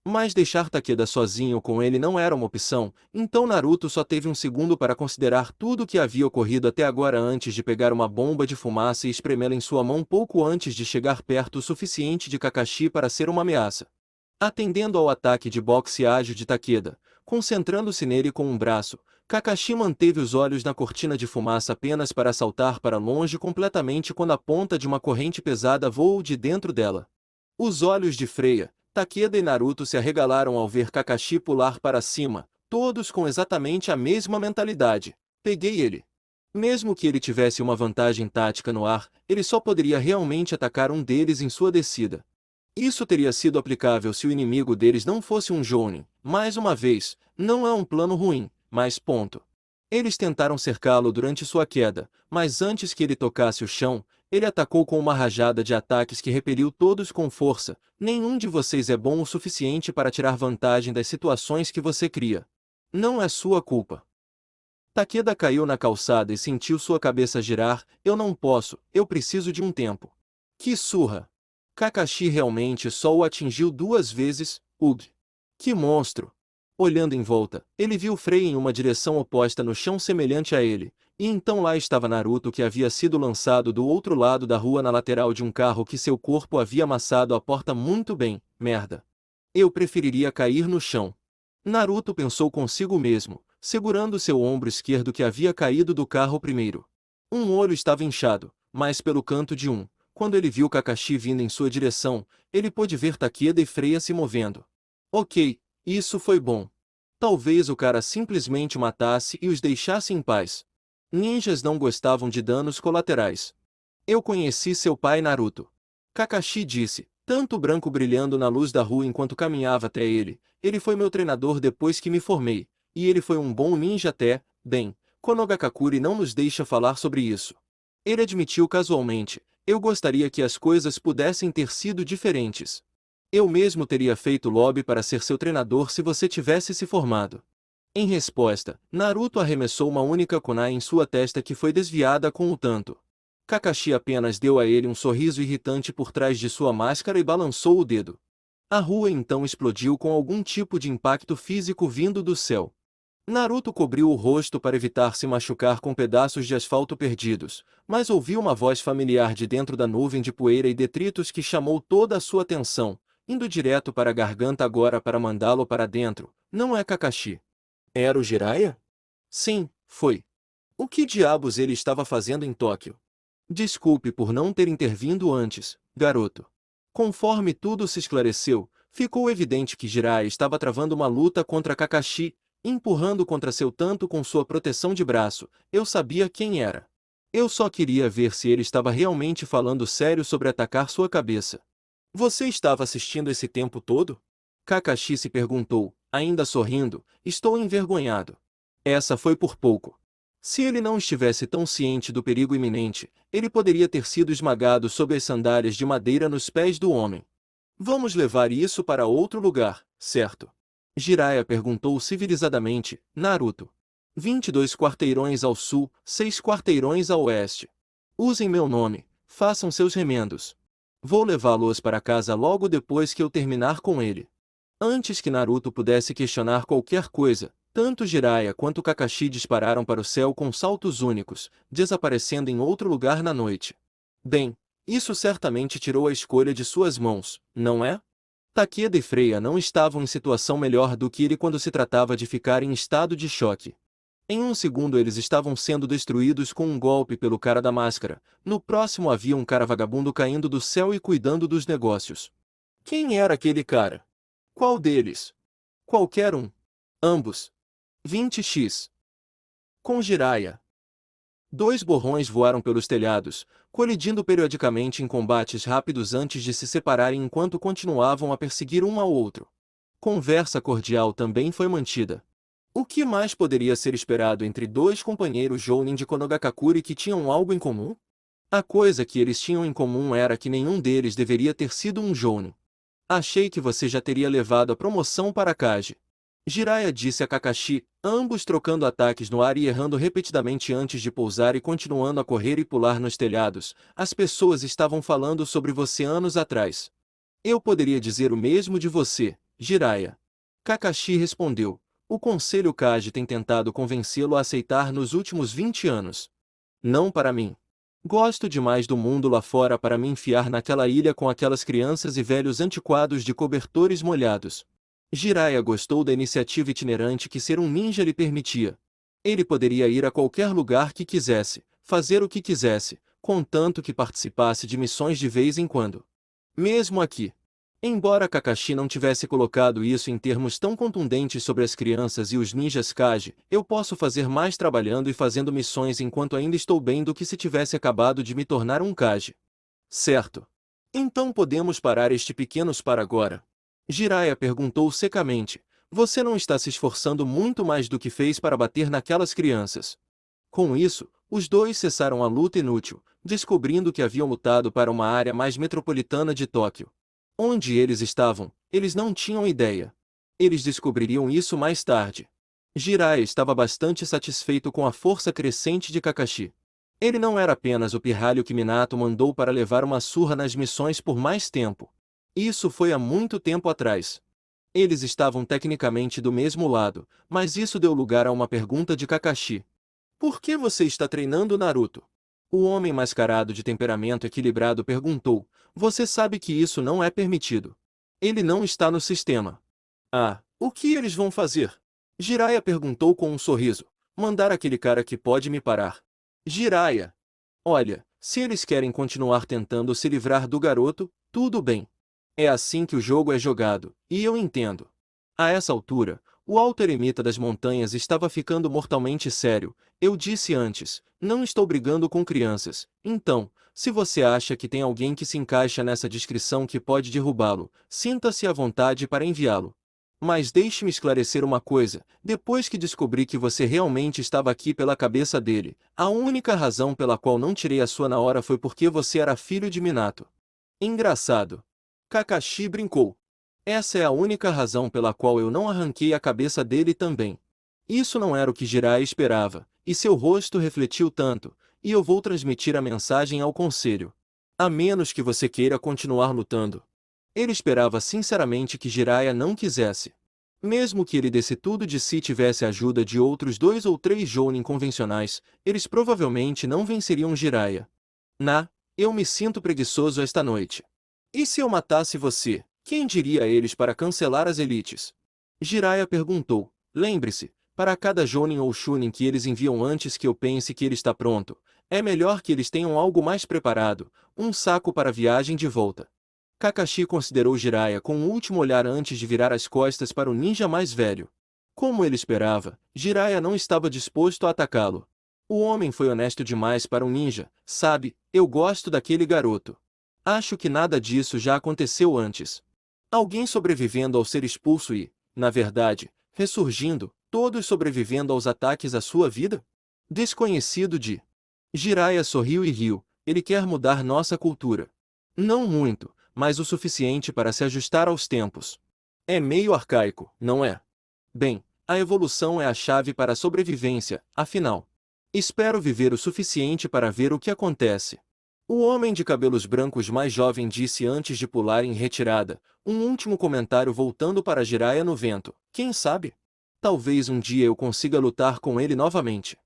Mas deixar Takeda sozinho com ele não era uma opção, então Naruto só teve um segundo para considerar tudo o que havia ocorrido até agora antes de pegar uma bomba de fumaça e espremê-la em sua mão pouco antes de chegar perto o suficiente de Kakashi para ser uma ameaça. Atendendo ao ataque de boxe ágil de Takeda, concentrando-se nele com um braço, Kakashi manteve os olhos na cortina de fumaça apenas para saltar para longe completamente quando a ponta de uma corrente pesada voou de dentro dela. Os olhos de Freya, Takeda e Naruto se arregalaram ao ver Kakashi pular para cima, todos com exatamente a mesma mentalidade. Peguei ele. Mesmo que ele tivesse uma vantagem tática no ar, ele só poderia realmente atacar um deles em sua descida. Isso teria sido aplicável se o inimigo deles não fosse um Jounin. Mais uma vez, não é um plano ruim, mas ponto. Eles tentaram cercá-lo durante sua queda, mas antes que ele tocasse o chão, ele atacou com uma rajada de ataques que repeliu todos com força. Nenhum de vocês é bom o suficiente para tirar vantagem das situações que você cria. Não é sua culpa. Takeda caiu na calçada e sentiu sua cabeça girar. Eu não posso, eu preciso de um tempo. Que surra! Kakashi realmente só o atingiu 2 vezes, ugh! Que monstro! Olhando em volta, ele viu Freya em uma direção oposta no chão semelhante a ele, e então lá estava Naruto que havia sido lançado do outro lado da rua na lateral de um carro que seu corpo havia amassado a porta muito bem, merda. Eu preferiria cair no chão. Naruto pensou consigo mesmo, segurando seu ombro esquerdo que havia caído do carro primeiro. Um olho estava inchado, mas pelo canto de um, quando ele viu Kakashi vindo em sua direção, ele pôde ver Takeda e Freya se movendo. Ok, isso foi bom. Talvez o cara simplesmente o matasse e os deixasse em paz. Ninjas não gostavam de danos colaterais. Eu conheci seu pai Naruto. Kakashi disse, tanto branco brilhando na luz da rua enquanto caminhava até ele. Ele foi meu treinador depois que me formei. E ele foi um bom ninja até, bem, Konogakakure não nos deixa falar sobre isso. Ele admitiu casualmente, eu gostaria que as coisas pudessem ter sido diferentes. Eu mesmo teria feito lobby para ser seu treinador se você tivesse se formado. Em resposta, Naruto arremessou uma única kunai em sua testa que foi desviada com o tanto. Kakashi apenas deu a ele um sorriso irritante por trás de sua máscara e balançou o dedo. A rua então explodiu com algum tipo de impacto físico vindo do céu. Naruto cobriu o rosto para evitar se machucar com pedaços de asfalto perdidos, mas ouviu uma voz familiar de dentro da nuvem de poeira e detritos que chamou toda a sua atenção, indo direto para a garganta agora para mandá-lo para dentro. Não é Kakashi. Era o Jiraiya? Sim, foi. O que diabos ele estava fazendo em Tóquio? Desculpe por não ter intervindo antes, garoto. Conforme tudo se esclareceu, ficou evidente que Jiraiya estava travando uma luta contra Kakashi, empurrando contra seu tanto com sua proteção de braço. Eu sabia quem era. Eu só queria ver se ele estava realmente falando sério sobre atacar sua cabeça. Você estava assistindo esse tempo todo? Kakashi se perguntou, ainda sorrindo. Estou envergonhado. Essa foi por pouco. Se ele não estivesse tão ciente do perigo iminente, ele poderia ter sido esmagado sob as sandálias de madeira nos pés do homem. Vamos levar isso para outro lugar, certo? Jiraiya perguntou civilizadamente. Naruto. 22 quarteirões ao sul, 6 quarteirões ao oeste. Usem meu nome, façam seus remendos. Vou levá-los para casa logo depois que eu terminar com ele. Antes que Naruto pudesse questionar qualquer coisa, tanto Jiraiya quanto Kakashi dispararam para o céu com saltos únicos, desaparecendo em outro lugar na noite. Bem, isso certamente tirou a escolha de suas mãos, não é? Takeda e Freya não estavam em situação melhor do que ele quando se tratava de ficar em estado de choque. Em um segundo eles estavam sendo destruídos com um golpe pelo cara da máscara, no próximo havia um cara vagabundo caindo do céu e cuidando dos negócios. Quem era aquele cara? Qual deles? Qualquer um. Ambos. 20x. Com Jiraiya. 2 borrões voaram pelos telhados, colidindo periodicamente em combates rápidos antes de se separarem enquanto continuavam a perseguir um ao outro. Conversa cordial também foi mantida. O que mais poderia ser esperado entre 2 companheiros Jounin de Konogakakure que tinham algo em comum? A coisa que eles tinham em comum era que nenhum deles deveria ter sido um Jounin. Achei que você já teria levado a promoção para Kage. Jiraiya disse a Kakashi, ambos trocando ataques no ar e errando repetidamente antes de pousar e continuando a correr e pular nos telhados. As pessoas estavam falando sobre você anos atrás. Eu poderia dizer o mesmo de você, Jiraiya. Kakashi respondeu. O Conselho Kage tem tentado convencê-lo a aceitar nos últimos 20 anos. Não para mim. Gosto demais do mundo lá fora para me enfiar naquela ilha com aquelas crianças e velhos antiquados de cobertores molhados. Jiraiya gostou da iniciativa itinerante que ser um ninja lhe permitia. Ele poderia ir a qualquer lugar que quisesse, fazer o que quisesse, contanto que participasse de missões de vez em quando. Mesmo aqui. Embora Kakashi não tivesse colocado isso em termos tão contundentes sobre as crianças e os ninjas Kage, eu posso fazer mais trabalhando e fazendo missões enquanto ainda estou bem do que se tivesse acabado de me tornar um Kage. Certo. Então podemos parar este pequenos para agora. Jiraiya perguntou secamente. Você não está se esforçando muito mais do que fez para bater naquelas crianças. Com isso, os dois cessaram a luta inútil, descobrindo que haviam lutado para uma área mais metropolitana de Tóquio. Onde eles estavam, eles não tinham ideia. Eles descobririam isso mais tarde. Jiraiya estava bastante satisfeito com a força crescente de Kakashi. Ele não era apenas o pirralho que Minato mandou para levar uma surra nas missões por mais tempo. Isso foi há muito tempo atrás. Eles estavam tecnicamente do mesmo lado, mas isso deu lugar a uma pergunta de Kakashi. Por que você está treinando Naruto? O homem mascarado de temperamento equilibrado perguntou. Você sabe que isso não é permitido. Ele não está no sistema. Ah, o que eles vão fazer? Jiraiya perguntou com um sorriso. Mandar aquele cara que pode me parar. Jiraiya. Olha, se eles querem continuar tentando se livrar do garoto, tudo bem. É assim que o jogo é jogado, e eu entendo. A essa altura, o alto eremita das montanhas estava ficando mortalmente sério. Eu disse antes, não estou brigando com crianças. Então, se você acha que tem alguém que se encaixa nessa descrição que pode derrubá-lo, sinta-se à vontade para enviá-lo. Mas deixe-me esclarecer uma coisa, depois que descobri que você realmente estava aqui pela cabeça dele, a única razão pela qual não tirei a sua na hora foi porque você era filho de Minato. Engraçado. Kakashi brincou. Essa é a única razão pela qual eu não arranquei a cabeça dele também. Isso não era o que Jiraiya esperava, e seu rosto refletiu tanto, e eu vou transmitir a mensagem ao conselho. A menos que você queira continuar lutando. Ele esperava sinceramente que Jiraiya não quisesse. Mesmo que ele desse tudo de si e tivesse a ajuda de outros 2 ou 3 Jounin convencionais, eles provavelmente não venceriam Jiraiya. Eu me sinto preguiçoso esta noite. E se eu matasse você, quem diria a eles para cancelar as elites? Jiraiya perguntou. Lembre-se, para cada Jounin ou Chunin que eles enviam antes que eu pense que ele está pronto, é melhor que eles tenham algo mais preparado, um saco para a viagem de volta. Kakashi considerou Jiraiya com um último olhar antes de virar as costas para o ninja mais velho. Como ele esperava, Jiraiya não estava disposto a atacá-lo. O homem foi honesto demais para um ninja, sabe, eu gosto daquele garoto. Acho que nada disso já aconteceu antes. Alguém sobrevivendo ao ser expulso e, na verdade, ressurgindo, todos sobrevivendo aos ataques à sua vida? Desconhecido de... Jiraiya sorriu e riu, ele quer mudar nossa cultura. Não muito, mas o suficiente para se ajustar aos tempos. É meio arcaico, não é? Bem, a evolução é a chave para a sobrevivência, afinal. Espero viver o suficiente para ver o que acontece. O homem de cabelos brancos mais jovem disse antes de pular em retirada, um último comentário voltando para Jiraiya no vento. Quem sabe? Talvez um dia eu consiga lutar com ele novamente.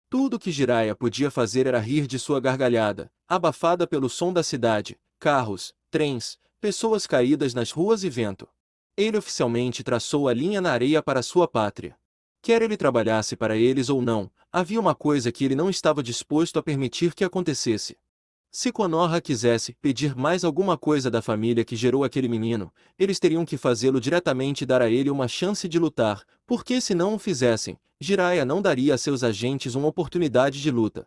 Tudo que Jiraiya podia fazer era rir de sua gargalhada, abafada pelo som da cidade, carros, trens, pessoas caídas nas ruas e vento. Ele oficialmente traçou a linha na areia para sua pátria. Quer ele trabalhasse para eles ou não, havia uma coisa que ele não estava disposto a permitir que acontecesse. Se Konoha quisesse pedir mais alguma coisa da família que gerou aquele menino, eles teriam que fazê-lo diretamente e dar a ele uma chance de lutar, porque se não o fizessem, Jiraiya não daria a seus agentes uma oportunidade de luta.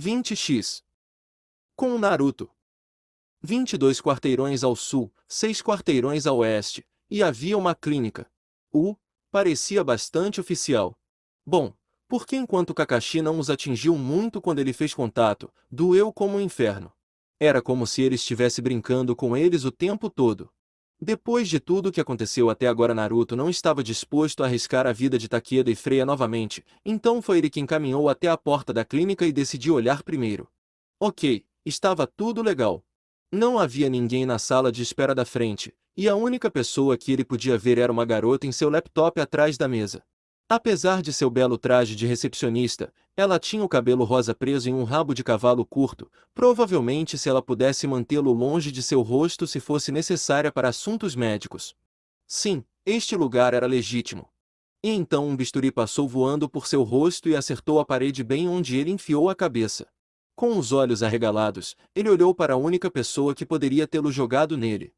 20x. Com Naruto. 22 quarteirões ao sul, 6 quarteirões a oeste, e havia uma clínica. Parecia bastante oficial. Bom, porque enquanto Kakashi não os atingiu muito quando ele fez contato, doeu como um inferno. Era como se ele estivesse brincando com eles o tempo todo. Depois de tudo o que aconteceu até agora, Naruto não estava disposto a arriscar a vida de Takeda e Freya novamente, então foi ele quem caminhou até a porta da clínica e decidiu olhar primeiro. Ok, estava tudo legal. Não havia ninguém na sala de espera da frente, e a única pessoa que ele podia ver era uma garota em seu laptop atrás da mesa. Apesar de seu belo traje de recepcionista, ela tinha o cabelo rosa preso em um rabo de cavalo curto, provavelmente se ela pudesse mantê-lo longe de seu rosto se fosse necessária para assuntos médicos. Sim, este lugar era legítimo. E então um bisturi passou voando por seu rosto e acertou a parede bem onde ele enfiou a cabeça. Com os olhos arregalados, ele olhou para a única pessoa que poderia tê-lo jogado nele.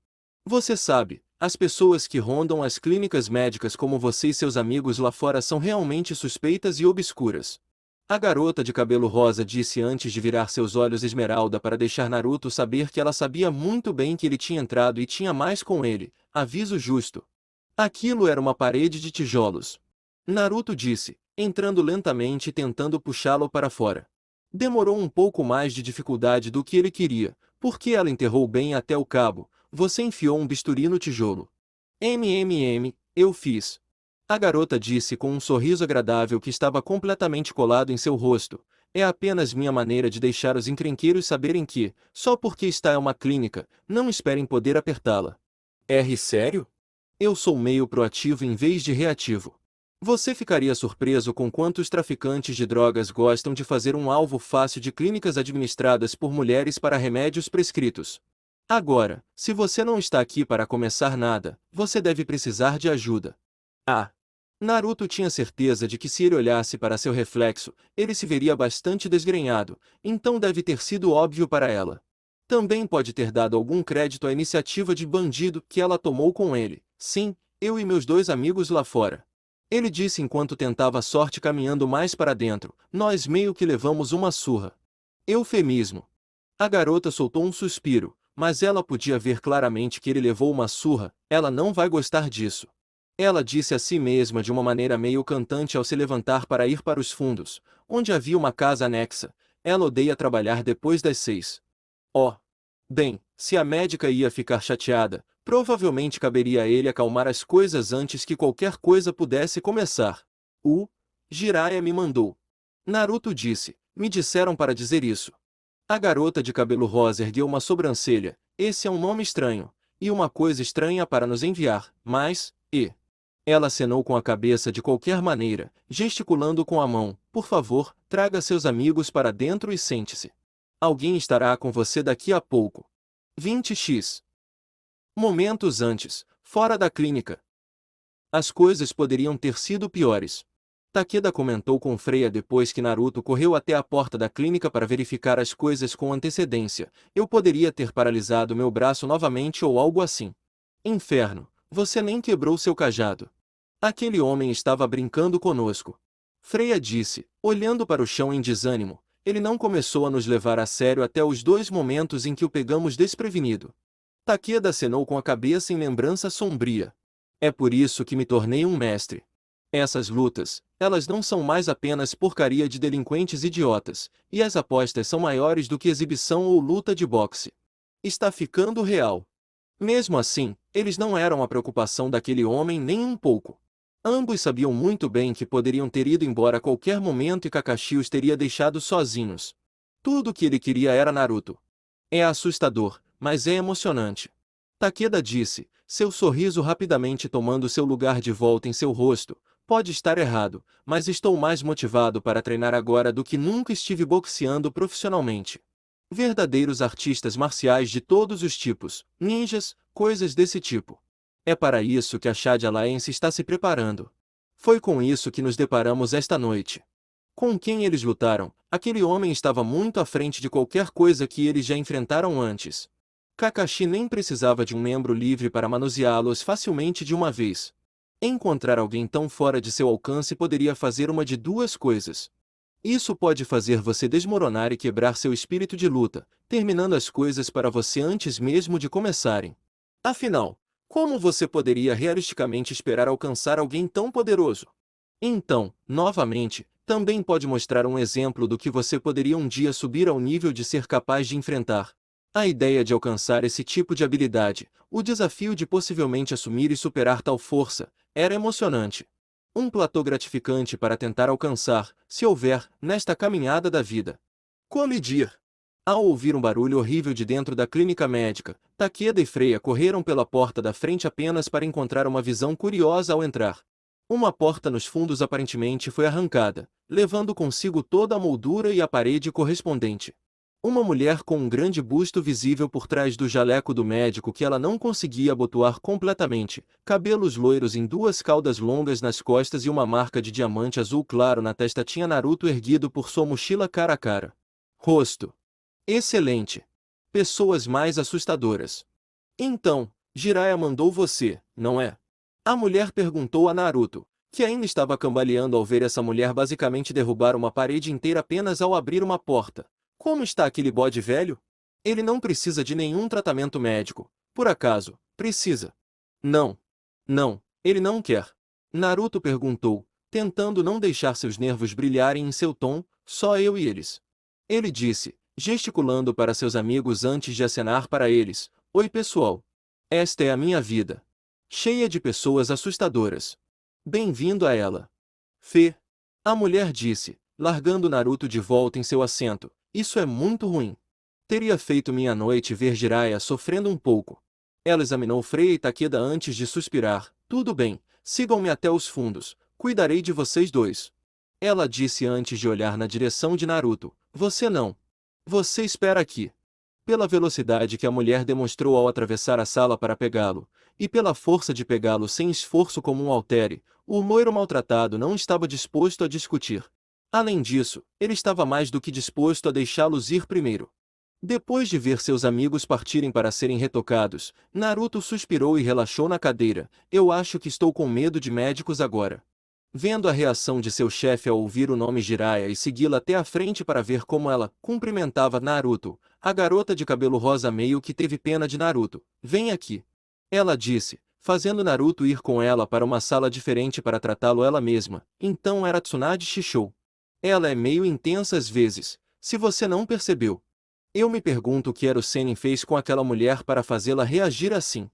Você sabe, as pessoas que rondam as clínicas médicas como você e seus amigos lá fora são realmente suspeitas e obscuras. A garota de cabelo rosa disse antes de virar seus olhos esmeralda para deixar Naruto saber que ela sabia muito bem que ele tinha entrado e tinha mais com ele, aviso justo. Aquilo era uma parede de tijolos. Naruto disse, entrando lentamente e tentando puxá-lo para fora. Demorou um pouco mais de dificuldade do que ele queria, porque ela enterrou bem até o cabo. Você enfiou um bisturi no tijolo. Eu fiz. A garota disse com um sorriso agradável que estava completamente colado em seu rosto. É apenas minha maneira de deixar os encrenqueiros saberem que, só porque está em uma clínica, não esperem poder apertá-la. Sério? Eu sou meio proativo em vez de reativo. Você ficaria surpreso com quantos traficantes de drogas gostam de fazer um alvo fácil de clínicas administradas por mulheres para remédios prescritos. Agora, se você não está aqui para começar nada, você deve precisar de ajuda. Naruto tinha certeza de que se ele olhasse para seu reflexo, ele se veria bastante desgrenhado, então deve ter sido óbvio para ela. Também pode ter dado algum crédito à iniciativa de bandido que ela tomou com ele. Sim, eu e meus 2 amigos lá fora. Ele disse enquanto tentava a sorte caminhando mais para dentro, nós meio que levamos uma surra. Eufemismo. A garota soltou um suspiro, mas ela podia ver claramente que ele levou uma surra, ela não vai gostar disso. Ela disse a si mesma de uma maneira meio cantante ao se levantar para ir para os fundos, onde havia uma casa anexa. Ela odeia trabalhar depois das 6. Oh! Bem, se a médica ia ficar chateada, provavelmente caberia a ele acalmar as coisas antes que qualquer coisa pudesse começar. Jiraiya me mandou. Naruto disse. Me disseram para dizer isso. A garota de cabelo rosa ergueu uma sobrancelha. Esse é um nome estranho. E uma coisa estranha para nos enviar, mas, ela acenou com a cabeça de qualquer maneira, gesticulando com a mão. Por favor, traga seus amigos para dentro e sente-se. Alguém estará com você daqui a pouco. 20x. Momentos antes, fora da clínica. As coisas poderiam ter sido piores. Takeda comentou com Freya depois que Naruto correu até a porta da clínica para verificar as coisas com antecedência. Eu poderia ter paralisado meu braço novamente ou algo assim. Inferno, você nem quebrou seu cajado. Aquele homem estava brincando conosco. Freya disse, olhando para o chão em desânimo. Ele não começou a nos levar a sério até os 2 momentos em que o pegamos desprevenido. Takeda acenou com a cabeça em lembrança sombria. É por isso que me tornei um mestre. Essas lutas, elas não são mais apenas porcaria de delinquentes idiotas, e as apostas são maiores do que exibição ou luta de boxe. Está ficando real. Mesmo assim, eles não eram a preocupação daquele homem nem um pouco. Ambos sabiam muito bem que poderiam ter ido embora a qualquer momento e Kakashi os teria deixado sozinhos. Tudo o que ele queria era Naruto. É assustador, mas é emocionante. Takeda disse, seu sorriso rapidamente tomando seu lugar de volta em seu rosto. Pode estar errado, mas estou mais motivado para treinar agora do que nunca estive boxeando profissionalmente. Verdadeiros artistas marciais de todos os tipos, ninjas, coisas desse tipo. É para isso que a Chad Alliance está se preparando. Foi com isso que nos deparamos esta noite. Com quem eles lutaram, aquele homem estava muito à frente de qualquer coisa que eles já enfrentaram antes. Kakashi nem precisava de um membro livre para manuseá-los facilmente de uma vez. Encontrar alguém tão fora de seu alcance poderia fazer uma de duas coisas. Isso pode fazer você desmoronar e quebrar seu espírito de luta, terminando as coisas para você antes mesmo de começarem. Afinal, como você poderia realisticamente esperar alcançar alguém tão poderoso? Então, novamente, também pode mostrar um exemplo do que você poderia um dia subir ao nível de ser capaz de enfrentar. A ideia de alcançar esse tipo de habilidade, o desafio de possivelmente assumir e superar tal força, era emocionante. Um platô gratificante para tentar alcançar, se houver, nesta caminhada da vida. Colidir. Ao ouvir um barulho horrível de dentro da clínica médica, Takeda e Freya correram pela porta da frente apenas para encontrar uma visão curiosa ao entrar. Uma porta nos fundos aparentemente foi arrancada, levando consigo toda a moldura e a parede correspondente. Uma mulher com um grande busto visível por trás do jaleco do médico que ela não conseguia abotoar completamente, cabelos loiros em 2 caudas longas nas costas e uma marca de diamante azul claro na testa tinha Naruto erguido por sua mochila cara a cara. Rosto. Excelente. Pessoas mais assustadoras. Então, Jiraiya mandou você, não é? A mulher perguntou a Naruto, que ainda estava cambaleando ao ver essa mulher basicamente derrubar uma parede inteira apenas ao abrir uma porta. Como está aquele bode velho? Ele não precisa de nenhum tratamento médico. Por acaso, precisa? Não. Não, ele não quer. Naruto perguntou, tentando não deixar seus nervos brilharem em seu tom, só eu e eles. Ele disse, gesticulando para seus amigos antes de acenar para eles, oi pessoal. Esta é a minha vida. Cheia de pessoas assustadoras. Bem-vindo a ela. Fê. A mulher disse, largando Naruto de volta em seu assento. Isso é muito ruim. Teria feito minha noite ver Jiraiya sofrendo um pouco. Ela examinou Freya e Takeda antes de suspirar. Tudo bem, sigam-me até os fundos. Cuidarei de vocês dois. Ela disse antes de olhar na direção de Naruto. Você não. Você espera aqui. Pela velocidade que a mulher demonstrou ao atravessar a sala para pegá-lo, e pela força de pegá-lo sem esforço como um haltere, o moiro maltratado não estava disposto a discutir. Além disso, ele estava mais do que disposto a deixá-los ir primeiro. Depois de ver seus amigos partirem para serem retocados, Naruto suspirou e relaxou na cadeira. Eu acho que estou com medo de médicos agora. Vendo a reação de seu chefe ao ouvir o nome Jiraiya e segui-la até a frente para ver como ela cumprimentava Naruto, a garota de cabelo rosa meio que teve pena de Naruto. Vem aqui. Ela disse, fazendo Naruto ir com ela para uma sala diferente para tratá-lo ela mesma. Então era Tsunade Shishou. Ela é meio intensa às vezes, se você não percebeu. Eu me pergunto o que era o Sennin fez com aquela mulher para fazê-la reagir assim.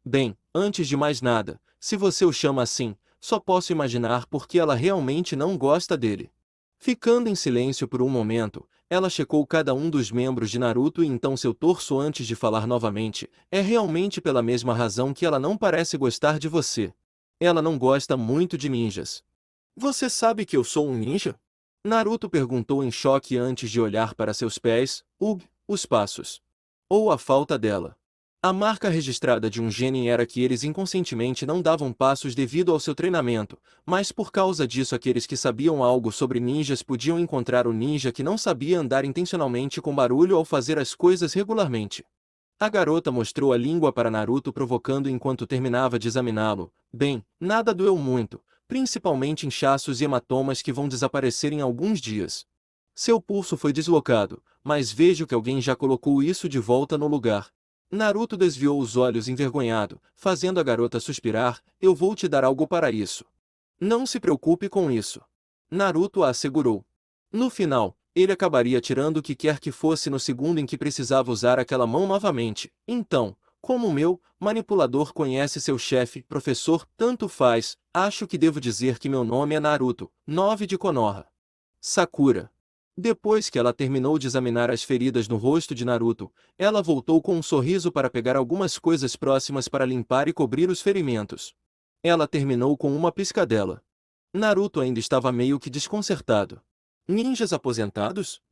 Bem, antes de mais nada, se você o chama assim, só posso imaginar por que ela realmente não gosta dele. Ficando em silêncio por um momento, ela checou cada um dos membros de Naruto e então seu torso antes de falar novamente. É realmente pela mesma razão que ela não parece gostar de você. Ela não gosta muito de ninjas. Você sabe que eu sou um ninja? Naruto perguntou em choque antes de olhar para seus pés, os passos. Ou a falta dela. A marca registrada de um genin era que eles inconscientemente não davam passos devido ao seu treinamento, mas por causa disso aqueles que sabiam algo sobre ninjas podiam encontrar o ninja que não sabia andar intencionalmente com barulho ao fazer as coisas regularmente. A garota mostrou a língua para Naruto provocando enquanto terminava de examiná-lo. Bem, nada doeu muito, principalmente inchaços e hematomas que vão desaparecer em alguns dias. Seu pulso foi deslocado, mas vejo que alguém já colocou isso de volta no lugar. Naruto desviou os olhos envergonhado, fazendo a garota suspirar. Eu vou te dar algo para isso. Não se preocupe com isso. Naruto a assegurou. No final, ele acabaria tirando o que quer que fosse no segundo em que precisava usar aquela mão novamente. Então, como o meu manipulador conhece seu chefe, professor, tanto faz, acho que devo dizer que meu nome é Naruto, 9 de Konoha. Sakura. Depois que ela terminou de examinar as feridas no rosto de Naruto, ela voltou com um sorriso para pegar algumas coisas próximas para limpar e cobrir os ferimentos. Ela terminou com uma piscadela. Naruto ainda estava meio que desconcertado. Ninjas aposentados?